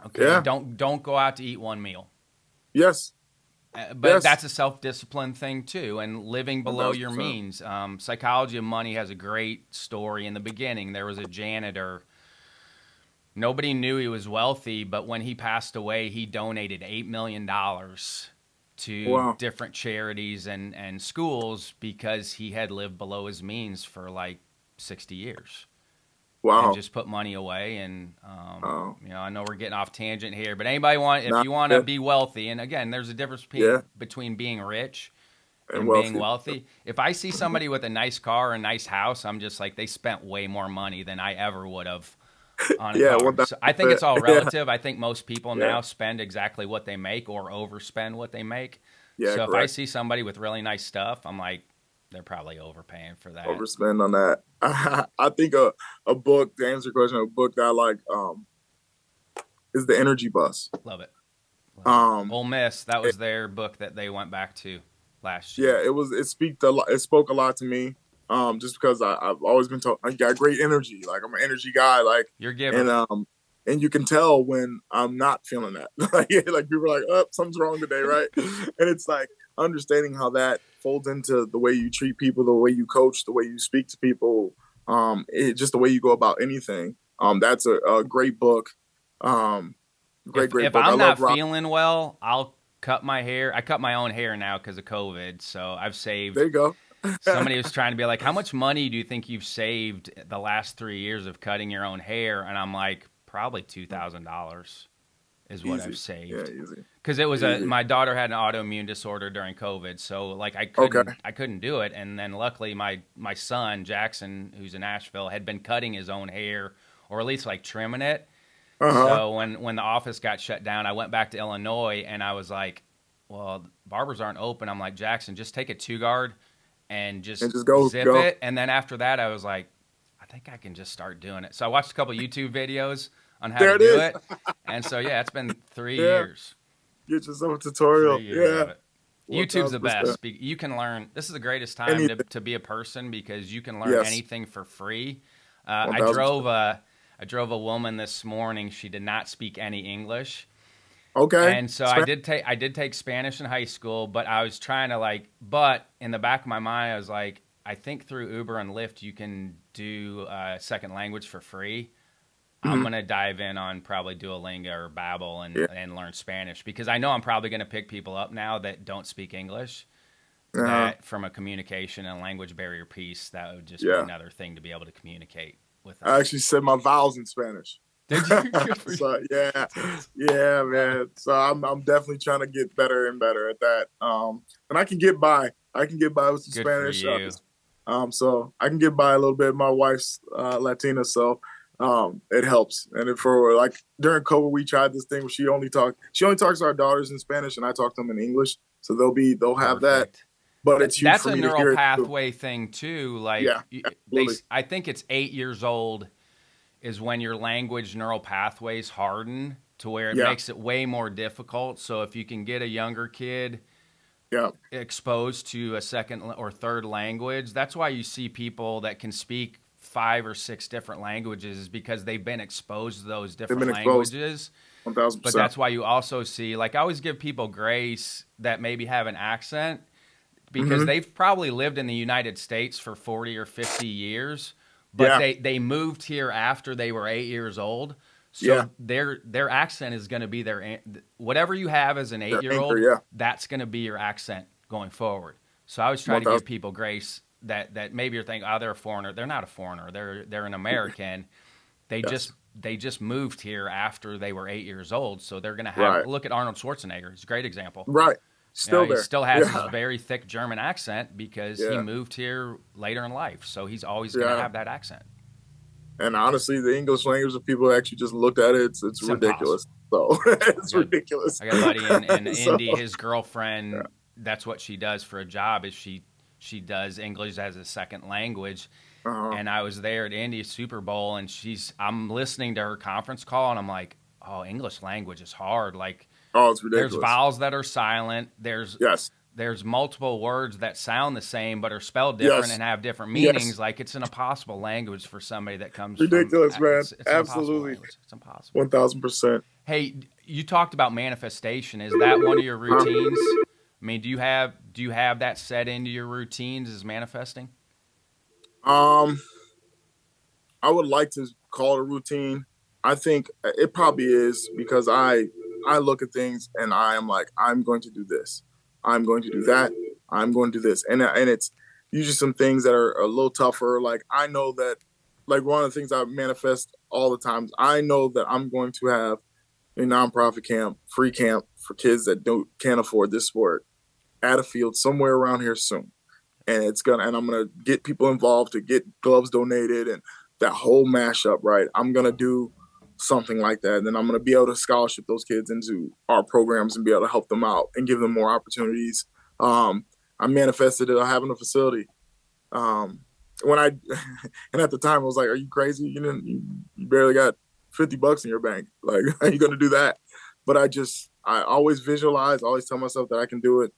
Speaker 1: okay,
Speaker 2: Yeah.
Speaker 1: don't go out to eat one meal.
Speaker 2: Yes.
Speaker 1: But
Speaker 2: Yes.
Speaker 1: that's a self discipline thing too, and living
Speaker 2: One
Speaker 1: below
Speaker 2: thousand
Speaker 1: your
Speaker 2: percent.
Speaker 1: means. Psychology of Money has a great story. In the beginning, there was a janitor. Nobody knew he was wealthy, but when he passed away, he donated $8 million to
Speaker 2: Wow.
Speaker 1: different charities and schools because he had lived below his means for like 60 years and
Speaker 2: Wow.
Speaker 1: just put money away. And
Speaker 2: Oh.
Speaker 1: I know we're getting off tangent here, but anybody if
Speaker 2: Not
Speaker 1: you want to
Speaker 2: yet.
Speaker 1: be wealthy, and again, there's a difference
Speaker 2: Yeah.
Speaker 1: between being rich
Speaker 2: And
Speaker 1: and being
Speaker 2: wealthy.
Speaker 1: wealthy. If I see somebody with a nice car, a nice house, I'm just like, they spent way more money than I ever would have on a
Speaker 2: Yeah.
Speaker 1: car.
Speaker 2: One
Speaker 1: So
Speaker 2: thousand
Speaker 1: I think
Speaker 2: percent.
Speaker 1: it's all
Speaker 2: Yeah.
Speaker 1: relative. I think most people
Speaker 2: Yeah.
Speaker 1: now spend exactly what they make or overspend what they make.
Speaker 2: Yeah.
Speaker 1: So if I
Speaker 2: Correct.
Speaker 1: see somebody with really nice stuff, I'm like, they're probably overpaying for that.
Speaker 2: Overspend on that. I think a book to answer your question, a book that I like is the Energy Bus.
Speaker 1: Love it. Love it.
Speaker 2: Um,
Speaker 1: Ole Miss, that
Speaker 2: it,
Speaker 1: was their book that they went back to last year.
Speaker 2: yeah, it spoke a lot to me. Just because I've always been told I got great energy. Like I'm an energy guy. Like
Speaker 1: Your giver.
Speaker 2: and you can tell when I'm not feeling that. Like people are like, oh, something's wrong today, right? And it's like understanding how that folds into the way you treat people, the way you coach, the way you speak to people, just the way you go about anything. That's a great book. Um, great
Speaker 1: If
Speaker 2: book. I
Speaker 1: I'm
Speaker 2: love
Speaker 1: not
Speaker 2: Rob.
Speaker 1: feeling well, I'll cut my hair. I cut my own hair now because of COVID. So I've saved.
Speaker 2: There you go.
Speaker 1: Somebody was trying to be like, how much money do you think you've saved the last 3 years of cutting your own hair? And I'm like, probably $2,000 is what I've
Speaker 2: Easy. Yeah,
Speaker 1: saved.
Speaker 2: easy.
Speaker 1: Because it was
Speaker 2: Easy.
Speaker 1: my daughter had an autoimmune disorder during COVID, so like
Speaker 2: Okay.
Speaker 1: I couldn't do it. And then luckily my son Jackson, who's in Asheville, had been cutting his own hair or at least like trimming it.
Speaker 2: Uh-huh.
Speaker 1: So when the office got shut down, I went back to Illinois and I was like, well, barbers aren't open. I'm like, Jackson, just take a 2 guard and
Speaker 2: And
Speaker 1: just
Speaker 2: just go,
Speaker 1: zip
Speaker 2: go.
Speaker 1: it. And then after that, I was like, I think I can just start doing it. So I watched a couple YouTube videos on how
Speaker 2: There
Speaker 1: to
Speaker 2: it
Speaker 1: do
Speaker 2: is.
Speaker 1: it. And so yeah, it's been 3
Speaker 2: Yeah.
Speaker 1: years.
Speaker 2: Get yourself a
Speaker 1: 3
Speaker 2: tutorial.
Speaker 1: years
Speaker 2: Yeah.
Speaker 1: of it. YouTube's the
Speaker 2: 1000%.
Speaker 1: best. You can learn. This is the greatest time
Speaker 2: Anything.
Speaker 1: to be a person because you can learn
Speaker 2: Yes.
Speaker 1: anything for free. I
Speaker 2: 1000%.
Speaker 1: drove a I drove a woman this morning. She did not speak any English,
Speaker 2: Okay.
Speaker 1: and so I did take Spanish in high school. But I was trying to but in the back of my mind, I was like, I think through Uber and Lyft you can do a second language for free. I'm
Speaker 2: Mhm.
Speaker 1: gonna dive in on probably Duolingo or Babbel
Speaker 2: Yeah.
Speaker 1: and learn Spanish because I know I'm probably gonna pick people up now that don't speak English.
Speaker 2: Uh-huh.
Speaker 1: That from a communication and language barrier piece, that would just be
Speaker 2: Yeah.
Speaker 1: another thing to be able to communicate with them.
Speaker 2: I actually said my vowels in Spanish.
Speaker 1: Did you? Good for you.
Speaker 2: So yeah,
Speaker 1: That's
Speaker 2: yeah,
Speaker 1: uh,
Speaker 2: man. So I'm definitely trying to get better and better at that. And I can get by. I can get by with some
Speaker 1: good for
Speaker 2: Spanish.
Speaker 1: you.
Speaker 2: So I can get by a little bit. My wife's Latina, so it helps. And if for like during COVID, we tried this thing where she only talks to our daughters in Spanish, and I talk to them in English. So they'll have that.
Speaker 1: Perfect.
Speaker 2: But it's huge
Speaker 1: That's
Speaker 2: for
Speaker 1: a
Speaker 2: me to
Speaker 1: neural
Speaker 2: hear it too.
Speaker 1: pathway thing too.
Speaker 2: Yeah, absolutely.
Speaker 1: I think it's 8 years old is when your language neural pathways harden to where it
Speaker 2: Yeah,
Speaker 1: makes it way more difficult. So if you can get a younger kid
Speaker 2: yeah.
Speaker 1: exposed to a second or third language, that's why you see people that can speak 5 or 6 different languages is because they've been exposed to those
Speaker 2: They've
Speaker 1: different
Speaker 2: been exposed
Speaker 1: languages. But
Speaker 2: 1000%.
Speaker 1: that's why you also see, like, I always give people grace that maybe have an accent because
Speaker 2: Hmm.
Speaker 1: they've probably lived in the United States for 40 or 50 years, but
Speaker 2: Yeah,
Speaker 1: they moved here after they were 8 years old.
Speaker 2: yeah.
Speaker 1: So their accent is going to be whatever you have as an
Speaker 2: Their
Speaker 1: 8 year
Speaker 2: anchor.
Speaker 1: old,
Speaker 2: Yeah,
Speaker 1: that's going to be your accent going forward. So I always try
Speaker 2: one
Speaker 1: to give
Speaker 2: thousand.
Speaker 1: people grace that maybe you're thinking, oh, they're a foreigner. They're not a foreigner. They're an American. They just
Speaker 2: Yes,
Speaker 1: they just moved here after they were 8 years old. So they're going to have
Speaker 2: right,
Speaker 1: look at Arnold Schwarzenegger. He's a great example.
Speaker 2: right. Still
Speaker 1: He
Speaker 2: there.
Speaker 1: still has his
Speaker 2: Yeah,
Speaker 1: very thick German accent because he
Speaker 2: yeah,
Speaker 1: moved here later in life. So he's always going to
Speaker 2: yeah.
Speaker 1: have that accent.
Speaker 2: And honestly, the English language, if people actually just looked at it, it's
Speaker 1: It's impossible.
Speaker 2: ridiculous. So
Speaker 1: I
Speaker 2: it's
Speaker 1: got
Speaker 2: ridiculous.
Speaker 1: I got a buddy in
Speaker 2: So
Speaker 1: Indy. His
Speaker 2: yeah.
Speaker 1: girlfriend, that's what she does for a job. Is she does English as a second language.
Speaker 2: Uh-huh.
Speaker 1: And I was there at Indy Super Bowl, and I'm listening to her conference call, and I'm like, oh, English language is hard. Like
Speaker 2: Oh, it's
Speaker 1: there's
Speaker 2: ridiculous.
Speaker 1: vowels that are silent.
Speaker 2: Yes,
Speaker 1: There's multiple words that sound the same but are spelled different
Speaker 2: yes,
Speaker 1: and have different
Speaker 2: yes.
Speaker 1: meanings. Like it's an impossible language for somebody that comes from.
Speaker 2: Ridiculous, man.
Speaker 1: It's an impossible
Speaker 2: Absolutely,
Speaker 1: language. It's impossible.
Speaker 2: 1000%.
Speaker 1: Hey, you talked about manifestation. Is that one of your routines? I mean, do you have that set into your routines? Is manifesting?
Speaker 2: Um, I would like to call it a routine. I think it probably is because I look at things and I am like, I'm going to do this, I'm going to do that, I'm going to do this, and it's usually some things that are a little tougher. Like I know that, like one of the things I manifest all the times, I know that I'm going to have a nonprofit camp, free camp for kids that don't can't afford this sport at a field somewhere around here soon, and I'm gonna get people involved to get gloves donated and that whole mashup. Right, I'm gonna do something like that, and then I'm gonna be able to scholarship those kids into our programs and be able to help them out and give them more opportunities. I manifested it having a facility. Um, when I and at the time I was like, "Are you crazy? You barely got $50 in your bank. Like, how are you gonna do that?" But I always visualize, always tell myself that I can do it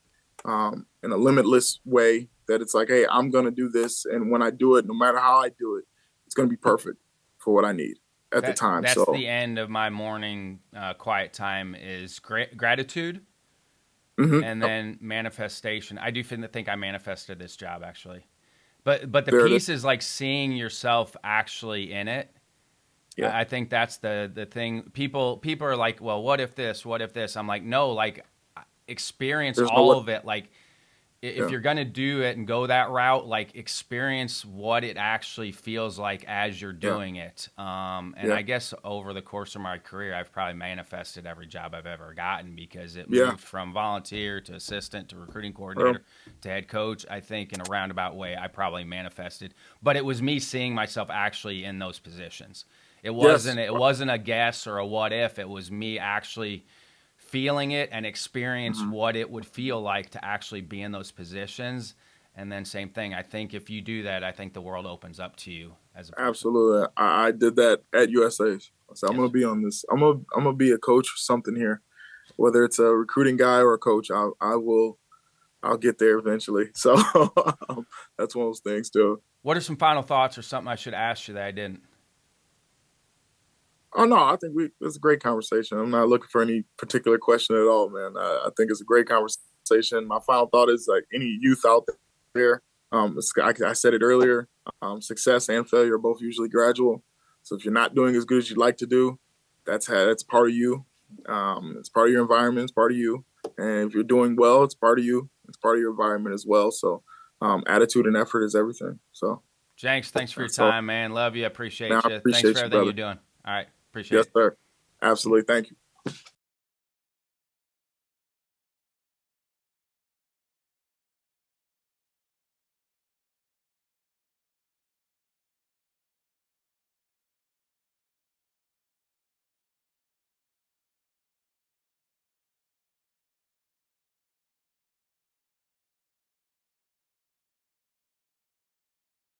Speaker 2: in a limitless way. That it's like, hey, I'm gonna do this, and when I do it, no matter how I do it, it's gonna be perfect for what I need at the time.
Speaker 1: That's
Speaker 2: So,
Speaker 1: the end of my morning quiet time is gratitude and
Speaker 2: yep,
Speaker 1: then manifestation. I do think I manifested this job actually, but the
Speaker 2: there it is.
Speaker 1: piece is like seeing yourself actually in it.
Speaker 2: Yeah,
Speaker 1: I think that's the thing. People are like, well, what if this? What if this? I'm like, no, like experience
Speaker 2: there's no
Speaker 1: all
Speaker 2: way.
Speaker 1: of it. Like if
Speaker 2: Yeah,
Speaker 1: you're gonna do it and go that route, like experience what it actually feels like as you're
Speaker 2: yeah,
Speaker 1: doing it. And
Speaker 2: yeah,
Speaker 1: I guess over the course of my career, I've probably manifested every job I've ever gotten because it
Speaker 2: yeah.
Speaker 1: moved from volunteer to assistant to recruiting
Speaker 2: Well,
Speaker 1: coordinator to head coach. I think in a roundabout way, I probably manifested, but it was me seeing myself actually in those positions.
Speaker 2: yes,
Speaker 1: It wasn't a guess or a what if. It was me actually feeling it and experience
Speaker 2: mhm,
Speaker 1: what it would feel like to actually be in those positions. And then same thing. I think if you do that, I think the world opens up to you as a person.
Speaker 2: absolutely. I did that at USA's. So I'm
Speaker 1: Yes.
Speaker 2: gonna be on this. I'm gonna be a coach or something here, whether it's a recruiting guy or a coach. I'll get there eventually. So that's one of those things too.
Speaker 1: What are some final thoughts or something I should ask you that I didn't?
Speaker 2: Oh no, I think it's a great conversation. I'm not looking for any particular question at all, man. I think it's a great conversation. My final thought is like any youth out there. I said it earlier. Success and failure are both usually gradual. So if you're not doing as good as you'd like to do, that's part of you. It's part of your environment. It's part of you. And if you're doing well, it's part of you. It's part of your environment as well. So attitude and effort is everything. So
Speaker 1: Jenks, thanks for your
Speaker 2: that's all.
Speaker 1: time, man. Love you.
Speaker 2: Man,
Speaker 1: Appreciate
Speaker 2: I
Speaker 1: you. Thanks for
Speaker 2: appreciate you,
Speaker 1: everything you're
Speaker 2: brother.
Speaker 1: doing. All right. Appreciate
Speaker 2: Yes,
Speaker 1: it.
Speaker 2: sir. Absolutely. Thank you.